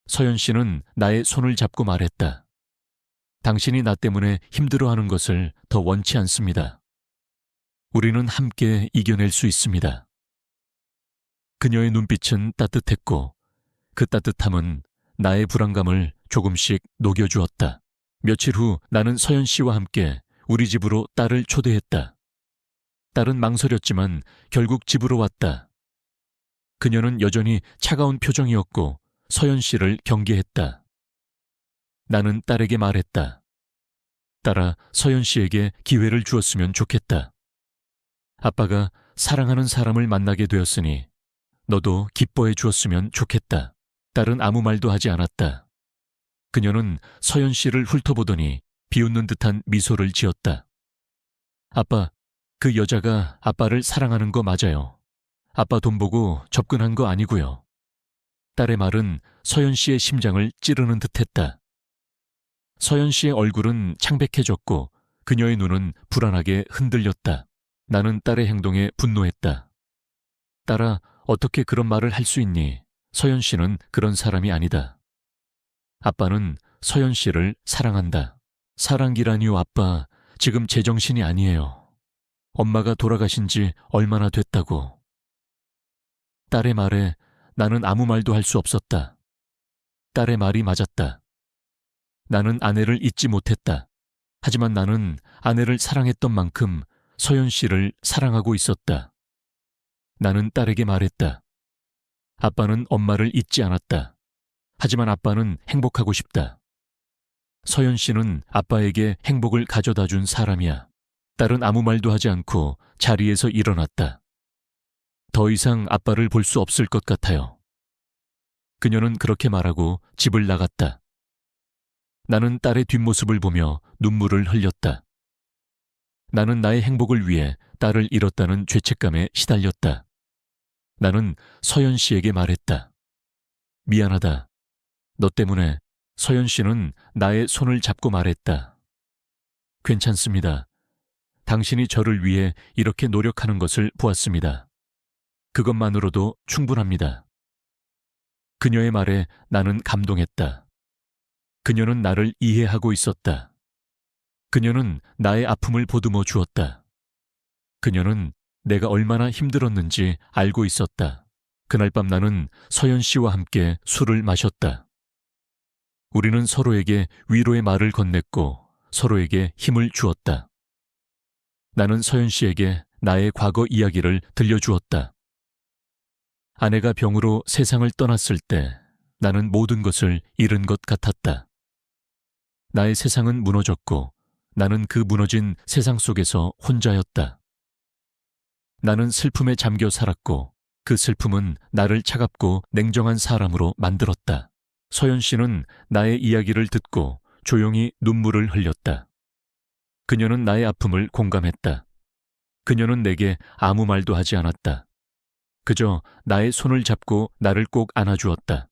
A: 서연 씨는 나의 손을 잡고 말했다. 당신이 나 때문에 힘들어하는 것을 더 원치 않습니다. 우리는 함께 이겨낼 수 있습니다. 그녀의 눈빛은 따뜻했고 그 따뜻함은 나의 불안감을 조금씩 녹여주었다. 며칠 후 나는 서연 씨와 함께 우리 집으로 딸을 초대했다. 딸은 망설였지만 결국 집으로 왔다. 그녀는 여전히 차가운 표정이었고 서연 씨를 경계했다. 나는 딸에게 말했다. 딸아, 서연 씨에게 기회를 주었으면 좋겠다. 아빠가 사랑하는 사람을 만나게 되었으니 너도 기뻐해 주었으면 좋겠다. 딸은 아무 말도 하지 않았다. 그녀는 서연 씨를 훑어보더니 비웃는 듯한 미소를 지었다. 아빠, 그 여자가 아빠를 사랑하는 거 맞아요. 아빠 돈 보고 접근한 거 아니고요. 딸의 말은 서연 씨의 심장을 찌르는 듯했다. 서연 씨의 얼굴은 창백해졌고 그녀의 눈은 불안하게 흔들렸다. 나는 딸의 행동에 분노했다. 딸아, 어떻게 그런 말을 할 수 있니? 서연 씨는 그런 사람이 아니다. 아빠는 서연 씨를 사랑한다. 사랑이라니요, 아빠. 지금 제정신이 아니에요. 엄마가 돌아가신 지 얼마나 됐다고. 딸의 말에 나는 아무 말도 할 수 없었다. 딸의 말이 맞았다. 나는 아내를 잊지 못했다. 하지만 나는 아내를 사랑했던 만큼 서연 씨를 사랑하고 있었다. 나는 딸에게 말했다. 아빠는 엄마를 잊지 않았다. 하지만 아빠는 행복하고 싶다. 서연 씨는 아빠에게 행복을 가져다 준 사람이야. 딸은 아무 말도 하지 않고 자리에서 일어났다. 더 이상 아빠를 볼 수 없을 것 같아요. 그녀는 그렇게 말하고 집을 나갔다. 나는 딸의 뒷모습을 보며 눈물을 흘렸다. 나는 나의 행복을 위해 딸을 잃었다는 죄책감에 시달렸다. 나는 서연 씨에게 말했다. 미안하다. 너 때문에. 서연 씨는 나의 손을 잡고 말했다. 괜찮습니다. 당신이 저를 위해 이렇게 노력하는 것을 보았습니다. 그것만으로도 충분합니다. 그녀의 말에 나는 감동했다. 그녀는 나를 이해하고 있었다. 그녀는 나의 아픔을 보듬어 주었다. 그녀는 내가 얼마나 힘들었는지 알고 있었다. 그날 밤 나는 서연 씨와 함께 술을 마셨다. 우리는 서로에게 위로의 말을 건넸고 서로에게 힘을 주었다. 나는 서연 씨에게 나의 과거 이야기를 들려주었다. 아내가 병으로 세상을 떠났을 때 나는 모든 것을 잃은 것 같았다. 나의 세상은 무너졌고 나는 그 무너진 세상 속에서 혼자였다. 나는 슬픔에 잠겨 살았고 그 슬픔은 나를 차갑고 냉정한 사람으로 만들었다. 서연 씨는 나의 이야기를 듣고 조용히 눈물을 흘렸다. 그녀는 나의 아픔을 공감했다. 그녀는 내게 아무 말도 하지 않았다. 그저 나의 손을 잡고 나를 꼭 안아주었다.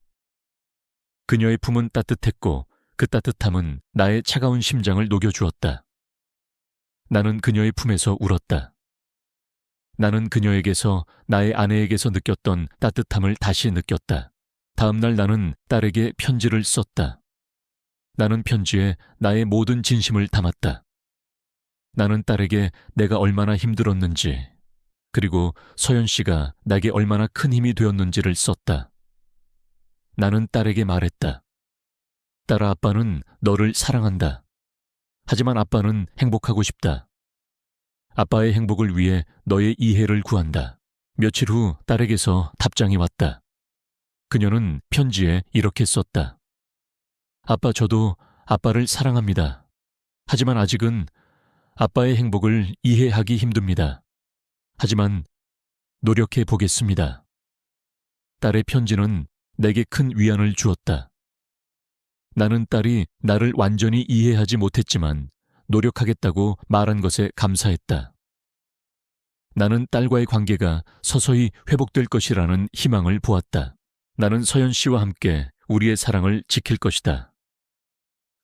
A: 그녀의 품은 따뜻했고 그 따뜻함은 나의 차가운 심장을 녹여주었다. 나는 그녀의 품에서 울었다. 나는 그녀에게서 나의 아내에게서 느꼈던 따뜻함을 다시 느꼈다. 다음 날 나는 딸에게 편지를 썼다. 나는 편지에 나의 모든 진심을 담았다. 나는 딸에게 내가 얼마나 힘들었는지, 그리고 서연 씨가 나에게 얼마나 큰 힘이 되었는지를 썼다. 나는 딸에게 말했다. 딸아, 아빠는 너를 사랑한다. 하지만 아빠는 행복하고 싶다. 아빠의 행복을 위해 너의 이해를 구한다. 며칠 후 딸에게서 답장이 왔다. 그녀는 편지에 이렇게 썼다. 아빠, 저도 아빠를 사랑합니다. 하지만 아직은 아빠의 행복을 이해하기 힘듭니다. 하지만 노력해 보겠습니다. 딸의 편지는 내게 큰 위안을 주었다. 나는 딸이 나를 완전히 이해하지 못했지만 노력하겠다고 말한 것에 감사했다. 나는 딸과의 관계가 서서히 회복될 것이라는 희망을 보았다. 나는 서연 씨와 함께 우리의 사랑을 지킬 것이다.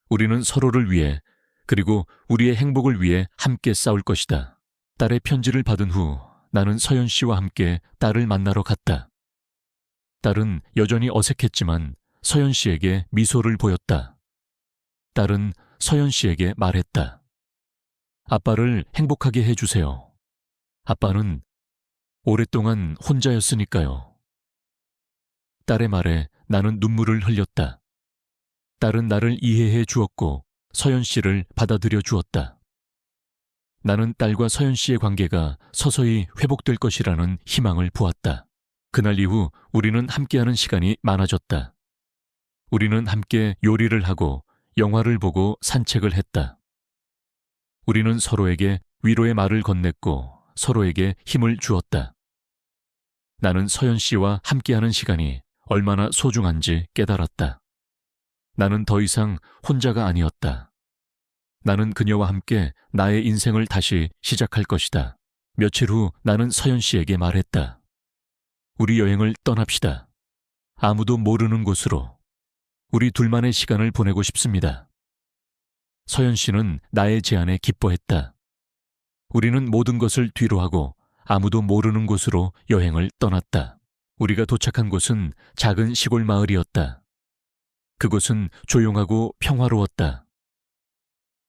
A: 우리는 서로를 위해 그리고 우리의 행복을 위해 함께 싸울 것이다. 딸의 편지를 받은 후 나는 서연 씨와 함께 딸을 만나러 갔다. 딸은 여전히 어색했지만 서연 씨에게 미소를 보였다. 딸은 서연 씨에게 말했다. 아빠를 행복하게 해주세요. 아빠는 오랫동안 혼자였으니까요. 딸의 말에 나는 눈물을 흘렸다. 딸은 나를 이해해 주었고 서연 씨를 받아들여 주었다. 나는 딸과 서연 씨의 관계가 서서히 회복될 것이라는 희망을 보았다. 그날 이후 우리는 함께하는 시간이 많아졌다. 우리는 함께 요리를 하고 영화를 보고 산책을 했다. 우리는 서로에게 위로의 말을 건넸고 서로에게 힘을 주었다. 나는 서연 씨와 함께하는 시간이 얼마나 소중한지 깨달았다. 나는 더 이상 혼자가 아니었다. 나는 그녀와 함께 나의 인생을 다시 시작할 것이다. 며칠 후 나는 서연 씨에게 말했다. 우리 여행을 떠납시다. 아무도 모르는 곳으로. 우리 둘만의 시간을 보내고 싶습니다. 서연 씨는 나의 제안에 기뻐했다. 우리는 모든 것을 뒤로하고 아무도 모르는 곳으로 여행을 떠났다. 우리가 도착한 곳은 작은 시골 마을이었다. 그곳은 조용하고 평화로웠다.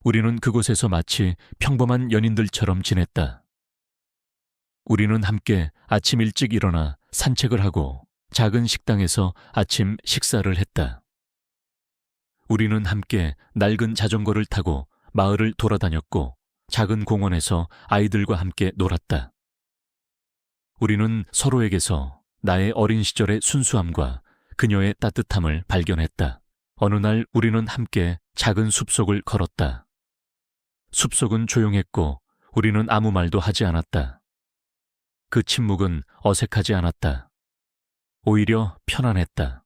A: 우리는 그곳에서 마치 평범한 연인들처럼 지냈다. 우리는 함께 아침 일찍 일어나 산책을 하고 작은 식당에서 아침 식사를 했다. 우리는 함께 낡은 자전거를 타고 마을을 돌아다녔고 작은 공원에서 아이들과 함께 놀았다. 우리는 서로에게서 나의 어린 시절의 순수함과 그녀의 따뜻함을 발견했다. 어느 날 우리는 함께 작은 숲속을 걸었다. 숲속은 조용했고 우리는 아무 말도 하지 않았다. 그 침묵은 어색하지 않았다. 오히려 편안했다.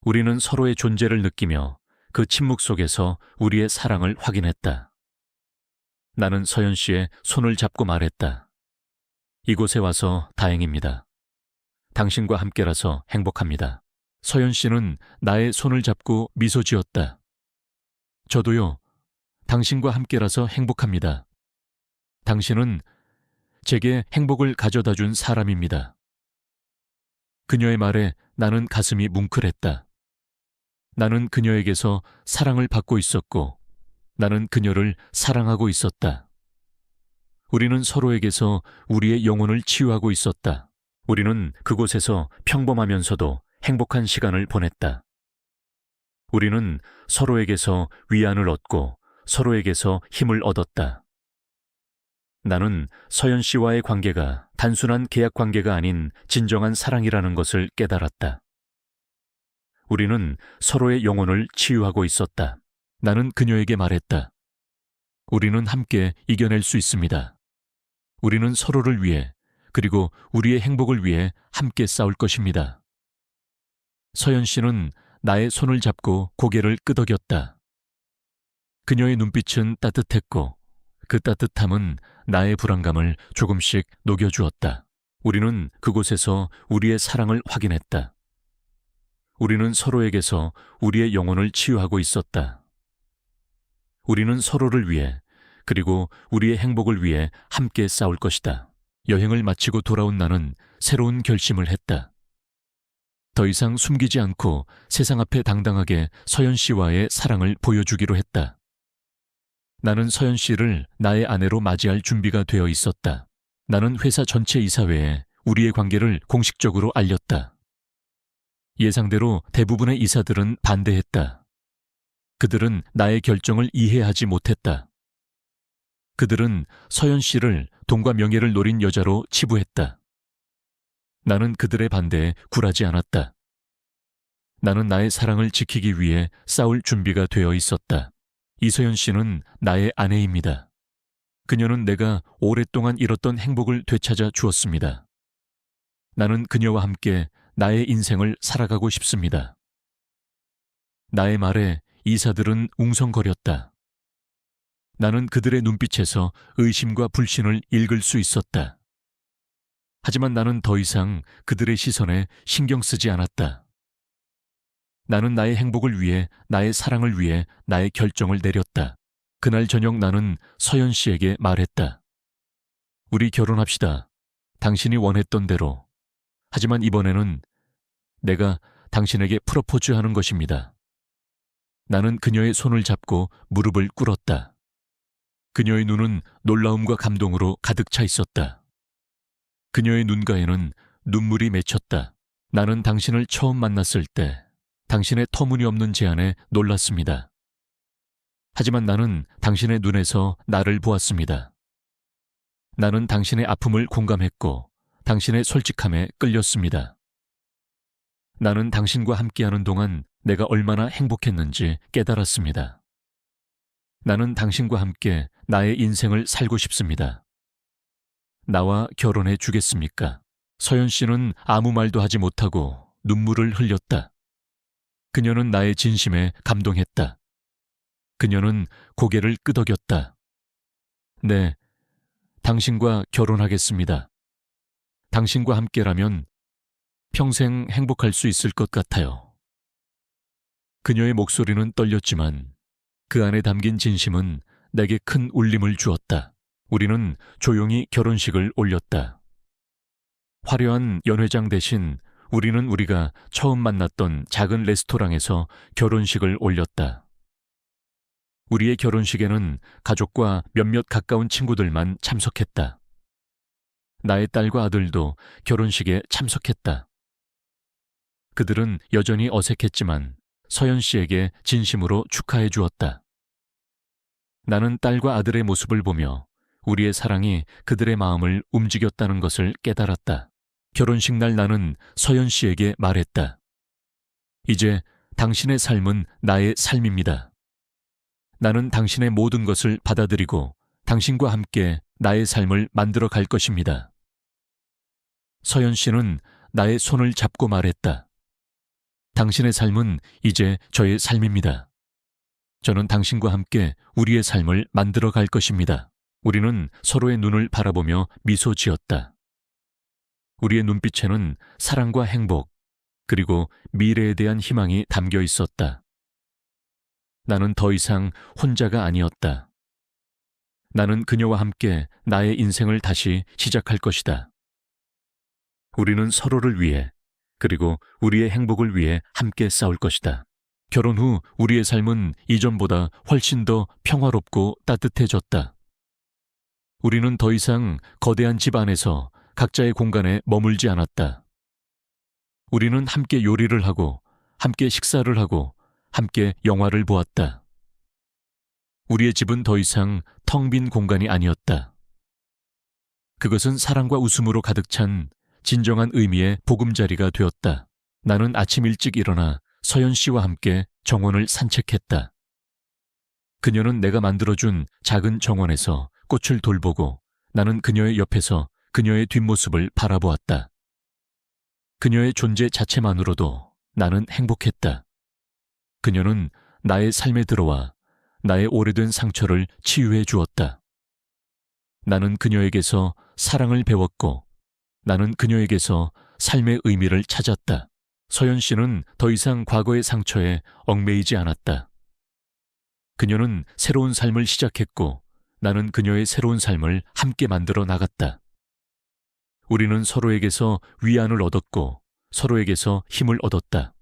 A: 우리는 서로의 존재를 느끼며 그 침묵 속에서 우리의 사랑을 확인했다. 나는 서연 씨의 손을 잡고 말했다. 이곳에 와서 다행입니다. 당신과 함께라서 행복합니다. 서연 씨는 나의 손을 잡고 미소 지었다. 저도요. 당신과 함께라서 행복합니다. 당신은 제게 행복을 가져다 준 사람입니다. 그녀의 말에 나는 가슴이 뭉클했다. 나는 그녀에게서 사랑을 받고 있었고 나는 그녀를 사랑하고 있었다. 우리는 서로에게서 우리의 영혼을 치유하고 있었다. 우리는 그곳에서 평범하면서도 행복한 시간을 보냈다. 우리는 서로에게서 위안을 얻고 서로에게서 힘을 얻었다. 나는 서연 씨와의 관계가 단순한 계약 관계가 아닌 진정한 사랑이라는 것을 깨달았다. 우리는 서로의 영혼을 치유하고 있었다. 나는 그녀에게 말했다. 우리는 함께 이겨낼 수 있습니다. 우리는 서로를 위해 그리고 우리의 행복을 위해 함께 싸울 것입니다. 서연 씨는 나의 손을 잡고 고개를 끄덕였다. 그녀의 눈빛은 따뜻했고 그 따뜻함은 나의 불안감을 조금씩 녹여주었다. 우리는 그곳에서 우리의 사랑을 확인했다. 우리는 서로에게서 우리의 영혼을 치유하고 있었다. 우리는 서로를 위해 그리고 우리의 행복을 위해 함께 싸울 것이다. 여행을 마치고 돌아온 나는 새로운 결심을 했다. 더 이상 숨기지 않고 세상 앞에 당당하게 서연 씨와의 사랑을 보여주기로 했다. 나는 서연 씨를 나의 아내로 맞이할 준비가 되어 있었다. 나는 회사 전체 이사회에 우리의 관계를 공식적으로 알렸다. 예상대로 대부분의 이사들은 반대했다. 그들은 나의 결정을 이해하지 못했다. 그들은 서연 씨를 돈과 명예를 노린 여자로 치부했다. 나는 그들의 반대에 굴하지 않았다. 나는 나의 사랑을 지키기 위해 싸울 준비가 되어 있었다. 이서연 씨는 나의 아내입니다. 그녀는 내가 오랫동안 잃었던 행복을 되찾아 주었습니다. 나는 그녀와 함께 나의 인생을 살아가고 싶습니다. 나의 말에 이사들은 웅성거렸다. 나는 그들의 눈빛에서 의심과 불신을 읽을 수 있었다. 하지만 나는 더 이상 그들의 시선에 신경 쓰지 않았다. 나는 나의 행복을 위해, 나의 사랑을 위해 나의 결정을 내렸다. 그날 저녁 나는 서연 씨에게 말했다. 우리 결혼합시다. 당신이 원했던 대로. 하지만 이번에는 내가 당신에게 프로포즈하는 것입니다. 나는 그녀의 손을 잡고 무릎을 꿇었다. 그녀의 눈은 놀라움과 감동으로 가득 차 있었다. 그녀의 눈가에는 눈물이 맺혔다. 나는 당신을 처음 만났을 때 당신의 터무니없는 제안에 놀랐습니다. 하지만 나는 당신의 눈에서 나를 보았습니다. 나는 당신의 아픔을 공감했고 당신의 솔직함에 끌렸습니다. 나는 당신과 함께하는 동안 내가 얼마나 행복했는지 깨달았습니다. 나는 당신과 함께 나의 인생을 살고 싶습니다. 나와 결혼해 주겠습니까? 서연 씨는 아무 말도 하지 못하고 눈물을 흘렸다. 그녀는 나의 진심에 감동했다. 그녀는 고개를 끄덕였다. 네, 당신과 결혼하겠습니다. 당신과 함께라면 평생 행복할 수 있을 것 같아요. 그녀의 목소리는 떨렸지만 그 안에 담긴 진심은 내게 큰 울림을 주었다. 우리는 조용히 결혼식을 올렸다. 화려한 연회장 대신 우리는 우리가 처음 만났던 작은 레스토랑에서 결혼식을 올렸다. 우리의 결혼식에는 가족과 몇몇 가까운 친구들만 참석했다. 나의 딸과 아들도 결혼식에 참석했다. 그들은 여전히 어색했지만 서연 씨에게 진심으로 축하해 주었다. 나는 딸과 아들의 모습을 보며 우리의 사랑이 그들의 마음을 움직였다는 것을 깨달았다. 결혼식 날 나는 서연 씨에게 말했다. 이제 당신의 삶은 나의 삶입니다. 나는 당신의 모든 것을 받아들이고 당신과 함께 나의 삶을 만들어 갈 것입니다. 서연 씨는 나의 손을 잡고 말했다. 당신의 삶은 이제 저의 삶입니다. 저는 당신과 함께 우리의 삶을 만들어 갈 것입니다. 우리는 서로의 눈을 바라보며 미소 지었다. 우리의 눈빛에는 사랑과 행복, 그리고 미래에 대한 희망이 담겨 있었다. 나는 더 이상 혼자가 아니었다. 나는 그녀와 함께 나의 인생을 다시 시작할 것이다. 우리는 서로를 위해, 그리고 우리의 행복을 위해 함께 싸울 것이다. 결혼 후 우리의 삶은 이전보다 훨씬 더 평화롭고 따뜻해졌다. 우리는 더 이상 거대한 집 안에서 각자의 공간에 머물지 않았다. 우리는 함께 요리를 하고, 함께 식사를 하고, 함께 영화를 보았다. 우리의 집은 더 이상 텅 빈 공간이 아니었다. 그것은 사랑과 웃음으로 가득 찬 진정한 의미의 보금자리가 되었다. 나는 아침 일찍 일어나 서연 씨와 함께 정원을 산책했다. 그녀는 내가 만들어준 작은 정원에서 꽃을 돌보고 나는 그녀의 옆에서 그녀의 뒷모습을 바라보았다. 그녀의 존재 자체만으로도 나는 행복했다. 그녀는 나의 삶에 들어와 나의 오래된 상처를 치유해 주었다. 나는 그녀에게서 사랑을 배웠고 나는 그녀에게서 삶의 의미를 찾았다. 서연 씨는 더 이상 과거의 상처에 얽매이지 않았다. 그녀는 새로운 삶을 시작했고 나는 그녀의 새로운 삶을 함께 만들어 나갔다. 우리는 서로에게서 위안을 얻었고 서로에게서 힘을 얻었다.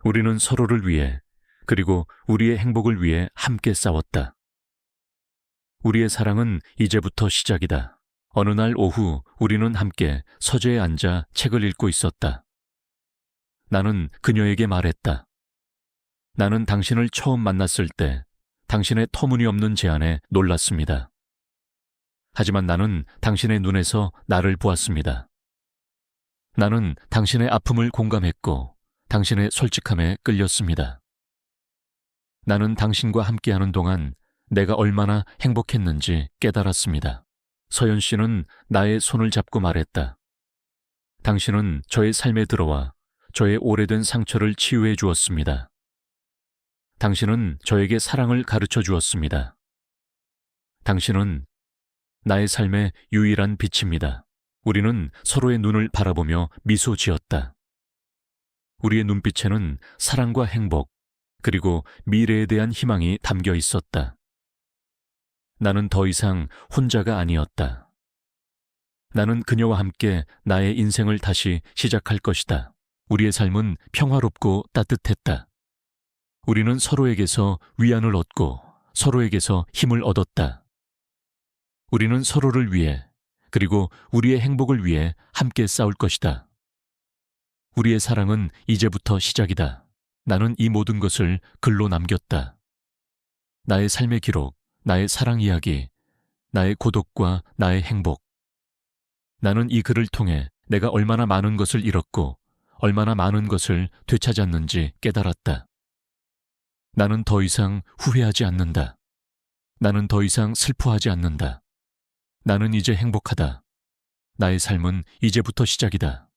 A: 우리는 서로를 위해 그리고 우리의 행복을 위해 함께 싸웠다. 우리의 사랑은 이제부터 시작이다. 어느 날 오후 우리는 함께 서재에 앉아 책을 읽고 있었다. 나는 그녀에게 말했다. 나는 당신을 처음 만났을 때 당신의 터무니없는 제안에 놀랐습니다. 하지만 나는 당신의 눈에서 나를 보았습니다. 나는 당신의 아픔을 공감했고 당신의 솔직함에 끌렸습니다. 나는 당신과 함께하는 동안 내가 얼마나 행복했는지 깨달았습니다. 서연 씨는 나의 손을 잡고 말했다. 당신은 저의 삶에 들어와 저의 오래된 상처를 치유해 주었습니다. 당신은 저에게 사랑을 가르쳐 주었습니다. 당신은 나의 삶의 유일한 빛입니다. 우리는 서로의 눈을 바라보며 미소 지었다. 우리의 눈빛에는 사랑과 행복, 그리고 미래에 대한 희망이 담겨 있었다. 나는 더 이상 혼자가 아니었다. 나는 그녀와 함께 나의 인생을 다시 시작할 것이다. 우리의 삶은 평화롭고 따뜻했다. 우리는 서로에게서 위안을 얻고 서로에게서 힘을 얻었다. 우리는 서로를 위해, 그리고 우리의 행복을 위해 함께 싸울 것이다. 우리의 사랑은 이제부터 시작이다. 나는 이 모든 것을 글로 남겼다. 나의 삶의 기록, 나의 사랑 이야기, 나의 고독과 나의 행복. 나는 이 글을 통해 내가 얼마나 많은 것을 잃었고 얼마나 많은 것을 되찾았는지 깨달았다. 나는 더 이상 후회하지 않는다. 나는 더 이상 슬퍼하지 않는다. 나는 이제 행복하다. 나의 삶은 이제부터 시작이다.